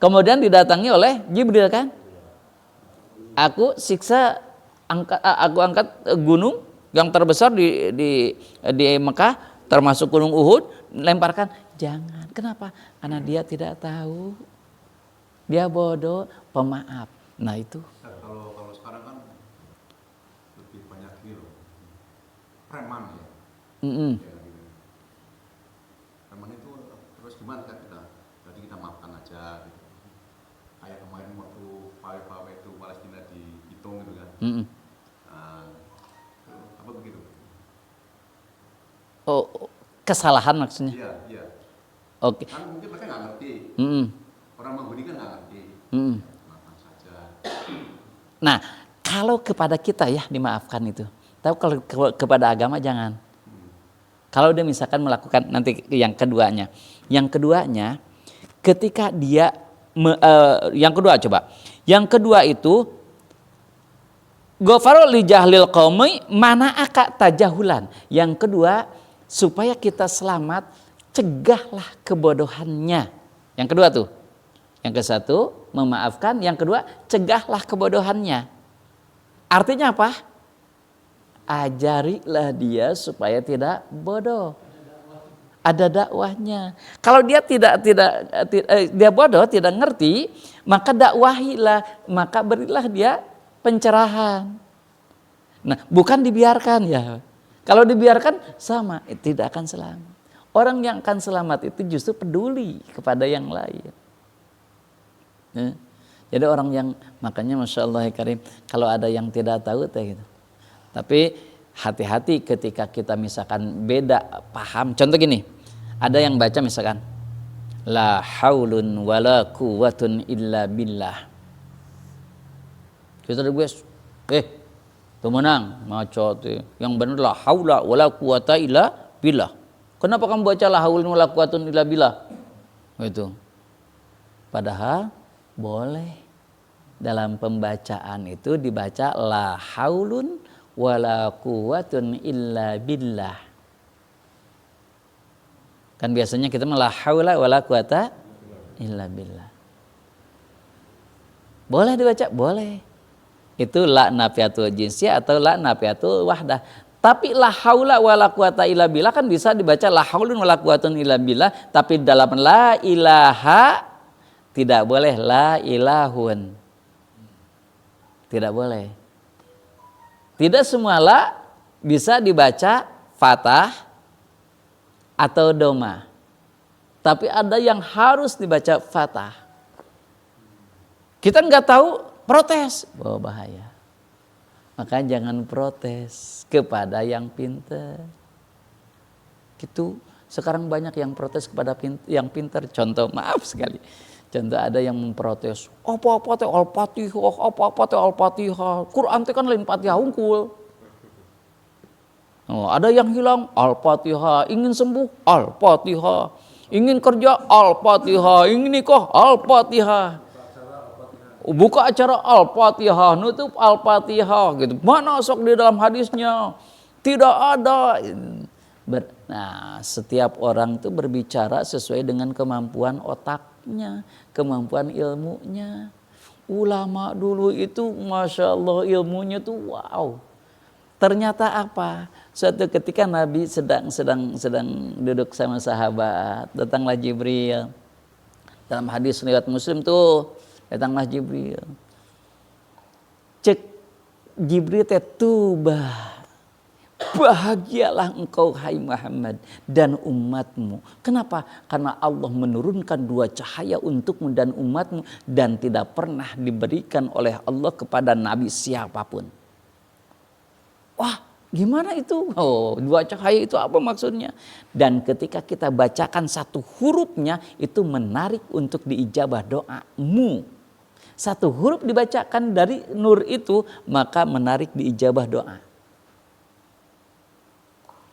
Kemudian didatangi oleh Jibril kan, aku angkat gunung yang terbesar di Mekah, termasuk gunung Uhud, lemparkan. Jangan. Kenapa? Karena dia tidak tahu, dia bodoh, pemaaf. Nah itu. Kalau sekarang kan lebih banyak gitu, preman ya. Preman itu terus gimana kan kita? Jadi kita maafkan aja. Gitu. Kayak kemarin waktu pawe itu Palestina dihitung gitu kan. Apa begitu? Oh, kesalahan maksudnya? Iya. Oke. Kan mungkin mereka nggak ngerti. Orang menghuni kan nggak ngerti. Maafkan saja. Nah, kalau kepada kita ya dimaafkan itu. Tapi kalau kepada agama jangan. Kalau dia misalkan melakukan nanti yang keduanya. Yang keduanya ketika dia yang kedua coba. Yang kedua itu ghafaru li jahlil qaumi mana akak tajahulan. Yang kedua supaya kita selamat, cegahlah kebodohannya. Yang kedua tuh. Yang ke satu memaafkan, yang kedua cegahlah kebodohannya. Artinya apa? Ajarilah dia supaya tidak bodoh. Ada dakwahnya. Kalau dia dia bodoh, tidak ngerti, maka dakwahilah, maka berilah dia pencerahan. Nah, bukan dibiarkan ya. Kalau dibiarkan sama, tidak akan selamat. Orang yang akan selamat itu justru peduli kepada yang lain. Ya. Jadi orang yang makanya Masya Allah ya Karim, kalau ada yang tidak tahu gitu. Tapi hati-hati ketika kita misalkan beda paham. Contoh gini, ada yang baca misalkan la haulun wala quwwatun illa billah. Kita gue tuh menang maco tuh. Yang benar la haula wala quwwata illa billah. Kenapa kamu baca la haulun wala quwwatun illa billah? Itu. Padahal boleh dalam pembacaan itu dibaca la haulun wala quwwatun illa billah. Kan biasanya kita la haula wala quwwata illa billah. Boleh dibaca? Boleh. Itu la nafiatul jinsiyah atau la nafiatul wahdah. Tapi la haula wala quwata illa billah kan bisa dibaca la haulun wala quwatun illa billah, tapi dalam la ilaha tidak boleh la ilahun. Tidak boleh. Tidak semua la bisa dibaca fathah atau doma. Tapi ada yang harus dibaca fathah. Kita nggak tahu, protes, bahaya. Maka jangan protes kepada yang pintar. Gitu. Sekarang banyak yang protes kepada yang pintar. Contoh, maaf sekali. Contoh ada yang memprotes, apa-apa teh Al-Fatihah, apa-apa teh Al-Fatihah. Quran teh kan lain Fatihah unggul. Oh, ada yang hilang Al-Fatihah, ingin sembuh Al-Fatihah, ingin kerja Al-Fatihah, ingin nikah Al-Fatihah. Buka acara Al-Fatihah, nutup Al-Fatihah gitu. Mana sok di dalam hadisnya? Tidak ada. Nah, setiap orang itu berbicara sesuai dengan kemampuan otaknya, kemampuan ilmunya. Ulama dulu itu Masya Allah ilmunya tuh wow. Ternyata apa? Suatu ketika Nabi sedang duduk sama sahabat, datanglah Jibril. Dalam hadis riwayat Muslim tuh, datanglah Jibril. Cek Jibril teh tubah. Bahagialah engkau hai Muhammad dan umatmu. Kenapa? Karena Allah menurunkan 2 cahaya untukmu dan umatmu dan tidak pernah diberikan oleh Allah kepada nabi siapapun. Wah, gimana itu? Oh, 2 cahaya itu apa maksudnya? Dan ketika kita bacakan satu hurufnya itu menarik untuk diijabah doamu. Satu huruf dibacakan dari nur itu maka menarik diijabah doa.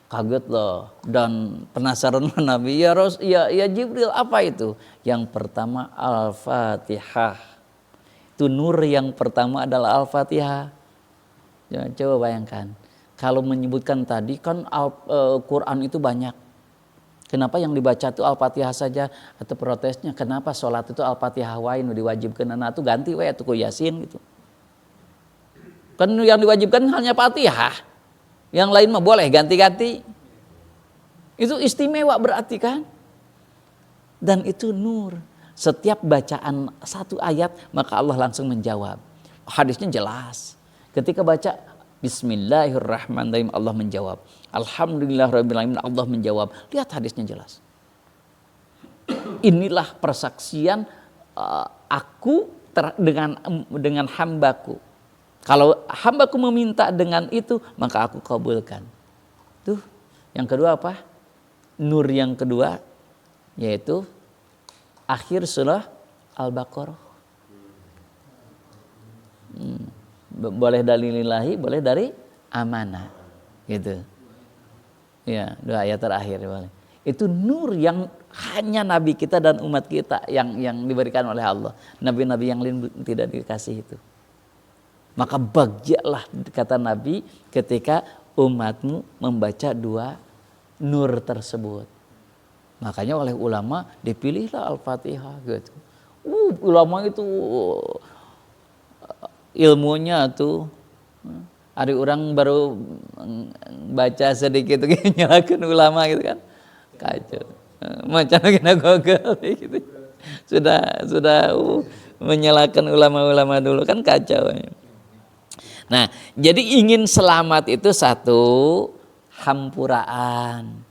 Kaget loh dan penasaran Nabi, ya Jibril apa itu? Yang pertama Al-Fatihah. Itu nur yang pertama adalah Al-Fatihah. Coba bayangkan, kalau menyebutkan tadi kan Quran itu banyak. Kenapa yang dibaca itu Al-Fatihah saja? Atau protesnya kenapa sholat itu Al-Fatihah wae nu diwajibkeun itu ganti wae atuh ku Yasin gitu. Kan yang diwajibkan hanya Fatihah. Yang lain mah boleh ganti-ganti. Itu istimewa berarti kan? Dan itu nur. Setiap bacaan satu ayat maka Allah langsung menjawab. Hadisnya jelas. Ketika baca Bismillahirrahmanirrahim Allah menjawab. Alhamdulillahirrahmanirrahim Allah menjawab. Lihat hadisnya jelas. Inilah persaksian aku dengan hambaku. Kalau hambaku meminta dengan itu, maka aku kabulkan. Tuh, yang kedua apa? Nur yang kedua, yaitu akhir surah Al-Baqarah. Boleh dari lillahi, boleh dari amanah. Gitu. Ya, 2 ayat terakhir boleh. Itu nur yang hanya Nabi kita dan umat kita yang diberikan oleh Allah. Nabi-nabi yang lain tidak dikasih itu. Maka bahagialah kata Nabi ketika umatmu membaca 2 nur tersebut. Makanya oleh ulama dipilihlah Al-Fatihah gitu. Ulama itu ilmunya tuh. Ada orang baru baca sedikit nyalakan ulama gitu kan. Kacau. Macam kena Google gitu. Sudah menyalahkan ulama-ulama dulu kan kacau. Nah, jadi ingin selamat itu satu, hampuraan.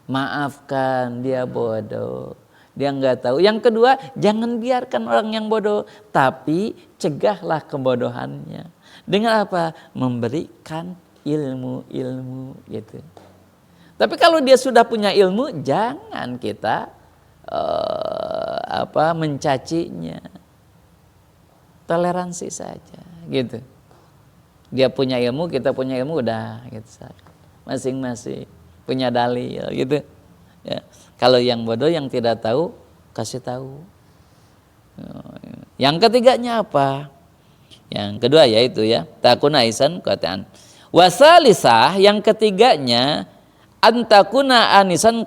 Maafkan, dia bodoh. Dia nggak tahu. Yang kedua, jangan biarkan orang yang bodoh, tapi cegahlah kebodohannya. Dengan apa? Memberikan ilmu-ilmu gitu. Tapi kalau dia sudah punya ilmu, jangan kita mencacinya. Toleransi saja, gitu. Dia punya ilmu, kita punya ilmu, udah gitu saja. Masing-masing punya dalil gitu. Ya. Kalau yang bodoh yang tidak tahu kasih tahu. Yang ketiganya apa? Yang kedua yaitu ya takuna isan qataan. Wasalisah yang ketiganya antakuna anisan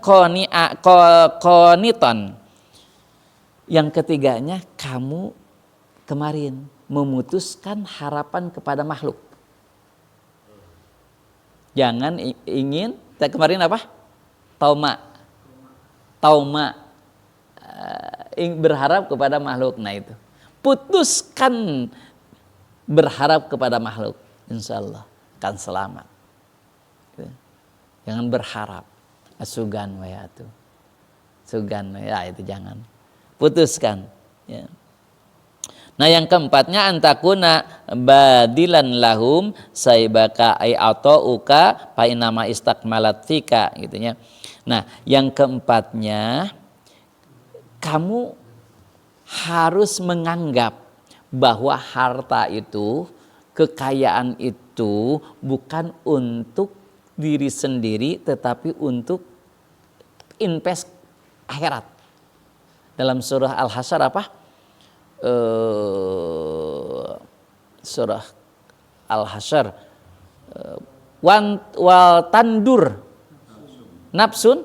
qanitan. Yang ketiganya kamu kemarin memutuskan harapan kepada makhluk. Jangan ingin, kemarin apa? Tauma. Berharap kepada makhluk. Nah itu. Putuskan berharap kepada makhluk. Insya Allah akan selamat. Jangan berharap. Asugan wayatu. Sugan ya itu jangan. Putuskan. Ya. Nah yang keempatnya antakuna badilan lahum saibaka ay atauka fa inama istakmalat fika gitu ya. Nah, yang keempatnya kamu harus menganggap bahwa harta itu, kekayaan itu bukan untuk diri sendiri tetapi untuk invest akhirat. Dalam surah Al-Hasyr apa? Surah Al-Hasyr wal tandur nafsun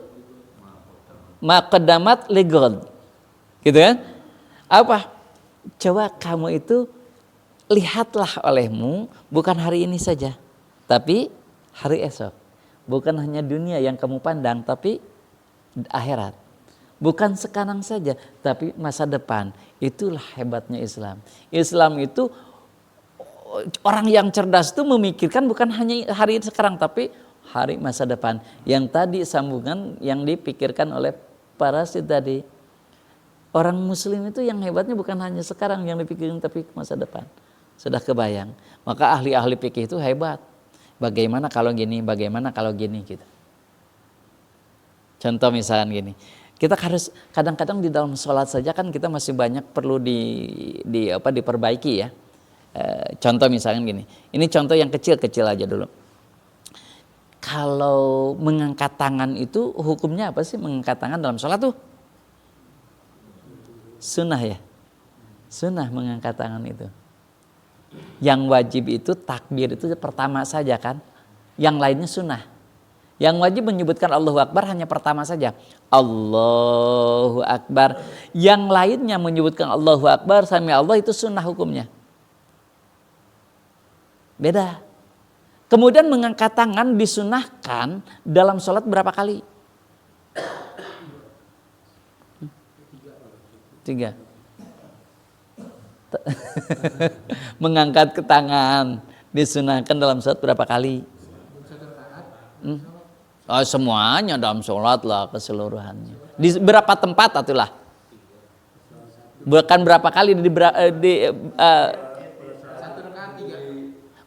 maqaddamat ligod gitu kan, apa coba kamu itu lihatlah olehmu bukan hari ini saja tapi hari esok, bukan hanya dunia yang kamu pandang tapi akhirat. Bukan sekarang saja, tapi masa depan. Itulah hebatnya Islam. Islam itu, orang yang cerdas itu memikirkan bukan hanya hari sekarang, tapi hari masa depan. Yang tadi sambungan yang dipikirkan oleh para tadi. Orang muslim itu yang hebatnya bukan hanya sekarang yang dipikirkan, tapi masa depan. Sudah kebayang. Maka ahli-ahli fikih itu hebat. Bagaimana kalau gini, bagaimana kalau gini gitu. Contoh misalnya gini. Kita harus kadang-kadang di dalam sholat saja kan kita masih banyak perlu diperbaiki ya. Contoh misalnya gini, ini contoh yang kecil-kecil aja dulu. Kalau mengangkat tangan itu hukumnya apa sih mengangkat tangan dalam sholat tuh? Sunnah ya, sunnah mengangkat tangan itu. Yang wajib itu takbir itu pertama saja kan, yang lainnya sunnah. Yang wajib menyebutkan Allahu Akbar hanya pertama saja. Allahu Akbar. Yang lainnya menyebutkan Allahu Akbar sami Allah itu sunnah hukumnya. Beda. Kemudian mengangkat tangan disunahkan dalam sholat berapa kali? 3. Mengangkat ke tangan disunahkan dalam sholat berapa kali? Oh, semuanya dalam sholat lah keseluruhannya. Di berapa tempat itulah. Bukan berapa kali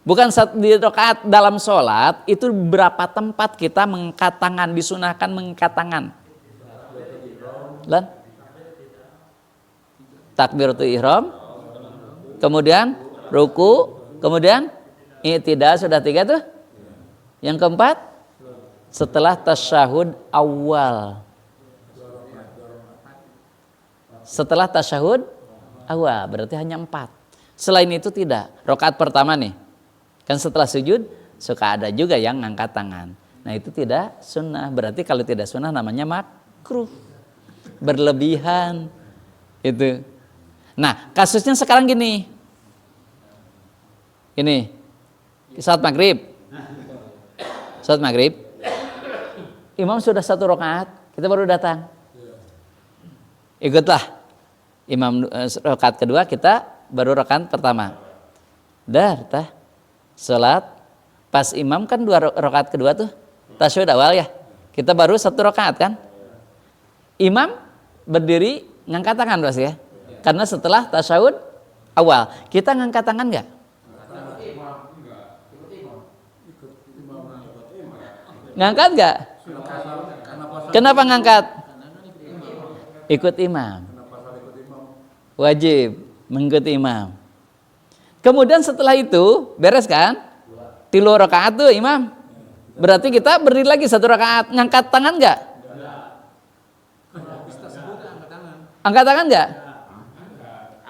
bukan di rakaat dalam sholat itu berapa tempat kita mengangkat tangan, disunahkan mengangkat tangan. Lan? Takbiratul ihram, kemudian ruku, kemudian i'tidal sudah 3 tuh. Yang keempat setelah tasyahud awal. Setelah tasyahud awal berarti hanya 4. Selain itu tidak. Rakaat pertama nih. Kan setelah sujud suka ada juga yang ngangkat tangan. Nah itu tidak sunnah. Berarti kalau tidak sunnah namanya makruh. Berlebihan. Itu. Nah kasusnya sekarang gini. Ini. Saat maghrib. Saat maghrib. Imam sudah 1 rakaat, kita baru datang. Ikutlah. Imam rakaat kedua, kita baru rakaat pertama. Tah. Salat pas imam kan 2 rakaat kedua tuh. Tasyahud awal ya. Kita baru 1 rakaat kan. Imam berdiri ngangkat tangan pasti ya. Karena setelah tasyahud awal, kita ngangkat tangan enggak? Ngangkat enggak? Kenapa ngangkat? Ikut imam. Wajib mengikuti imam. Kemudian setelah itu beres kan? 3 rakaat tuh imam. Berarti kita berdiri lagi 1 rakaat. Ngangkat tangan enggak? Angkat tangan enggak?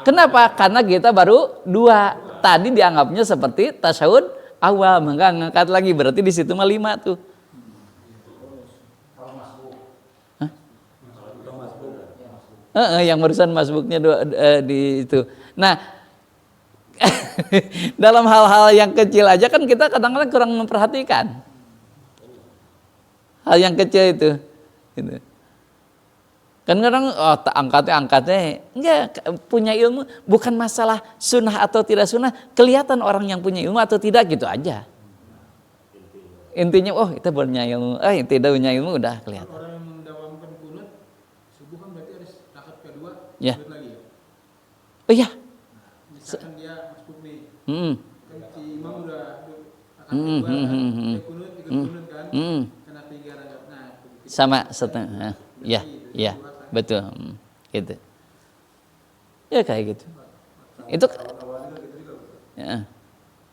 Kenapa? Karena kita baru 2. Tadi dianggapnya seperti tasyahud awal, maka ngangkat lagi. Berarti di situ mah 5 tuh. Yang barusan masbuknya di itu. Nah, Dalam hal-hal yang kecil aja kan kita kadang-kadang kurang memperhatikan. Hal yang kecil itu. Gitu. Kan kadang angkatnya enggak, punya ilmu bukan masalah sunnah atau tidak sunnah, kelihatan orang yang punya ilmu atau tidak gitu aja. Intinya kita punya ilmu, tidak punya ilmu udah kelihatan. Orang yang mendawamkan kunut subuh kan berarti harus rakaat kedua Ya. kunut lagi ya. Oh iya. Misalkan dia masuk nih, Mm. kan si imam udah rakaat kedua kan, dia kunut ikut kunut kan, kena 3 rakaat. Nah, begitu. Sama setengah. Ya, ya, betul. Gitu. Ya kayak gitu. Itu Awalnya gitu juga. ya.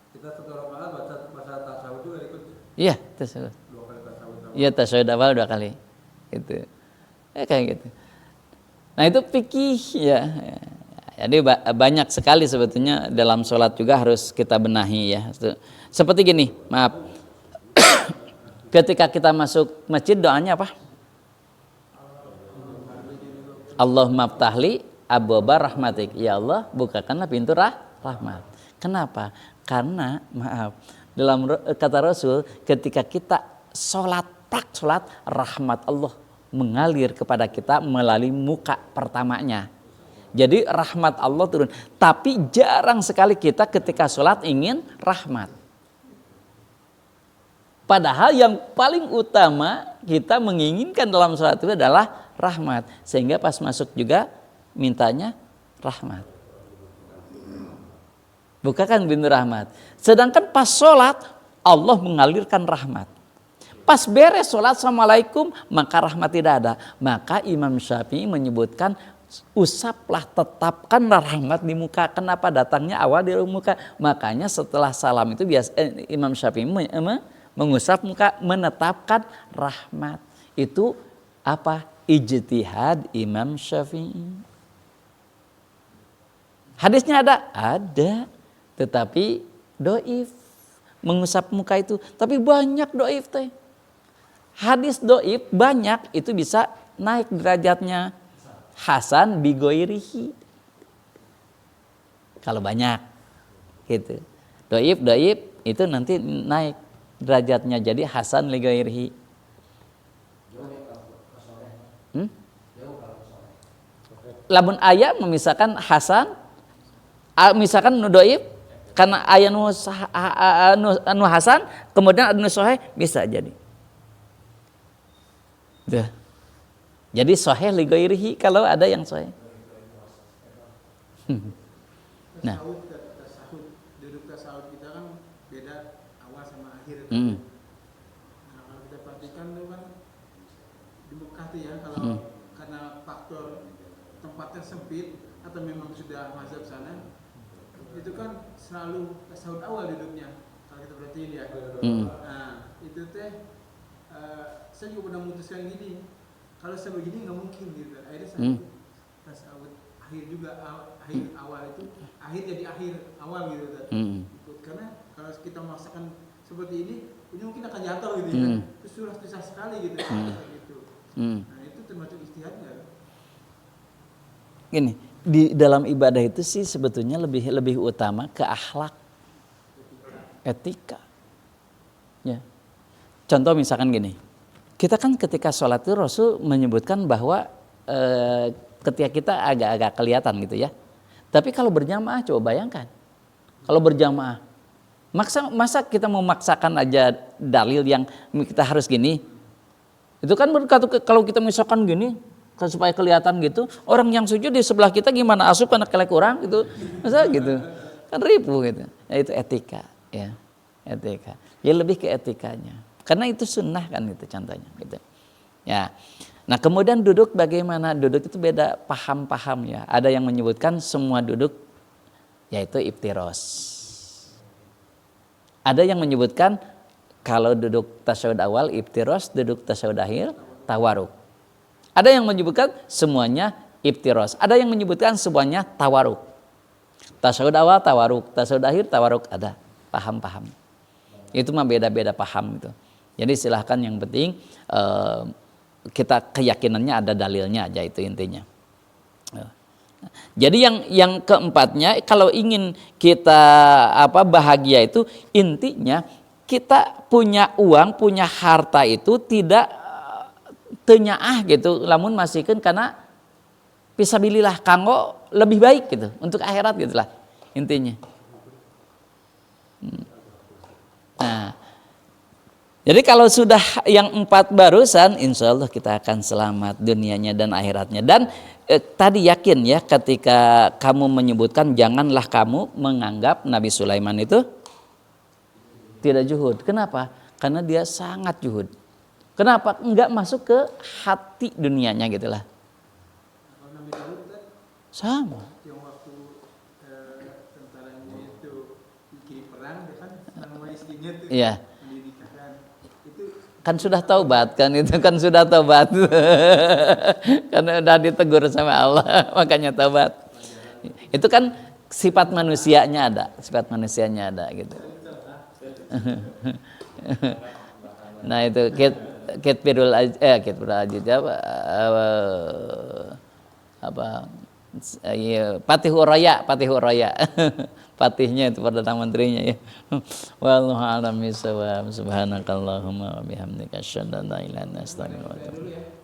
Kita satu rakaat baca tasawuf juga ikut Iya, tasawuf. 2 kali tasawuf. Iya, tasawuf awal 2 kali. Gitu. Ya kayak gitu. Nah, itu fikih ya. Jadi banyak sekali sebetulnya dalam sholat juga harus kita benahi ya. Seperti gini, maaf. Ketika kita masuk masjid doanya apa? Allahumma ftahli abwaaba rahmatik. Ya Allah, bukakanlah pintu rahmat. Kenapa? Karena maaf, dalam kata Rasul, ketika kita sholat, rahmat Allah mengalir kepada kita melalui muka pertamanya. Jadi rahmat Allah turun. Tapi jarang sekali kita ketika sholat ingin rahmat. Padahal yang paling utama kita menginginkan dalam sholat itu adalah rahmat. Sehingga pas masuk juga mintanya rahmat. Bukakan pintu rahmat. Sedangkan pas sholat Allah mengalirkan rahmat. Pas beres sholat assalamualaikum maka rahmat tidak ada. Maka Imam Syafi'i menyebutkan usaplah, tetapkanlah rahmat di muka. Kenapa datangnya awal di muka? Makanya setelah salam itu Imam Syafi'i mengusap muka, menetapkan rahmat. Itu apa? Ijtihad Imam Syafi'i. Hadisnya ada? Ada. Tetapi doif mengusap muka itu. Tapi banyak doif teh. Hadis doif banyak itu bisa naik derajatnya. Hasan bigoirihi. Kalau banyak gitu. Doif itu nanti naik derajatnya jadi hasan ligoirihi. Lamun ayat memisahkan hasan, misalkan nu doif karena ayat nu hasan, kemudian nu sahih bisa jadi. Duh. Jadi sahih li ghairihi kalau ada yang sahih. Nah, Duduk tasawuf kita kan beda awal sama akhir. mm. Nah, kalau kita perhatikan itu kan di Mekah tuh ya, kalau karena faktor tempatnya sempit atau memang sudah mazhab sana, itu kan selalu tasawuf awal duduknya. Kalau kita perhatiin ya. Nah, itu teh saya juga pernah memutuskan gini. Kalau saya begini nggak mungkin gitu. Akhirnya saya tasawuf akhir juga, akhir awal itu akhir jadi akhir awal gitu. Karena kalau kita memaksakan seperti ini mungkin akan jatuh gitu ya. Itu susah sekali gitu. Gitu. Nah itu termasuk ijtihad nggak? Gini, di dalam ibadah itu sih sebetulnya lebih utama ke akhlak, etika. Ya. Contoh misalkan gini. Kita kan ketika sholat itu Rasul menyebutkan bahwa ketika kita agak-agak kelihatan gitu ya. Tapi kalau berjamaah coba bayangkan. Kalau berjamaah, masa kita memaksakan aja dalil yang kita harus gini. Itu kan kalau kita misalkan gini, supaya kelihatan gitu, orang yang sujud di sebelah kita gimana asup karena kelek kurang gitu. Masa gitu. Kan ribu gitu. Ya, itu etika ya. Etika. Ya lebih ke etikanya. Karena itu sunnah kan itu contohnya gitu. Ya. Nah, kemudian duduk bagaimana? Duduk itu beda paham-paham ya. Ada yang menyebutkan semua duduk yaitu iftiros. Ada yang menyebutkan kalau duduk tasyahud awal iftiros, duduk tasyahud akhir tawaruk. Ada yang menyebutkan semuanya iftiros. Ada yang menyebutkan semuanya tawaruk. Tasyahud awal tawaruk, tasyahud akhir tawaruk, ada paham-paham. Itu mah beda-beda paham itu. Jadi silahkan yang penting kita keyakinannya ada dalilnya aja itu intinya. Jadi yang keempatnya, kalau ingin kita bahagia itu intinya kita punya uang, punya harta itu tidak tenyaah gitu, lamun masihkeun karena fisabilillah kanggo lebih baik gitu untuk akhirat gitulah intinya. Nah, jadi kalau sudah yang 4 barusan, insya Allah kita akan selamat dunianya dan akhiratnya. Dan tadi yakin ya ketika kamu menyebutkan janganlah kamu menganggap Nabi Sulaiman itu tidak juhud. Kenapa? Karena dia sangat juhud. Kenapa? Enggak masuk ke hati dunianya gitulah. Kalau Nabi Daud kan Sama. yang waktu tentaranya itu bikin perang, dia kan senang sama istrinya tuh. Iya. Mendidikkan. Itu Kan sudah taubat kan, itu kan sudah taubat. Karena udah ditegur sama Allah, makanya taubat. Itu kan sifat manusianya ada gitu. Nah itu kitbirul ajid Patihur Raya patihnya itu perdana menterinya ya. Wallahu a'lam bishawab. Subhanakallahumma wa bihamdika asyhadu an la ilaha illa anta astaghfiruka wa atubu ilaik.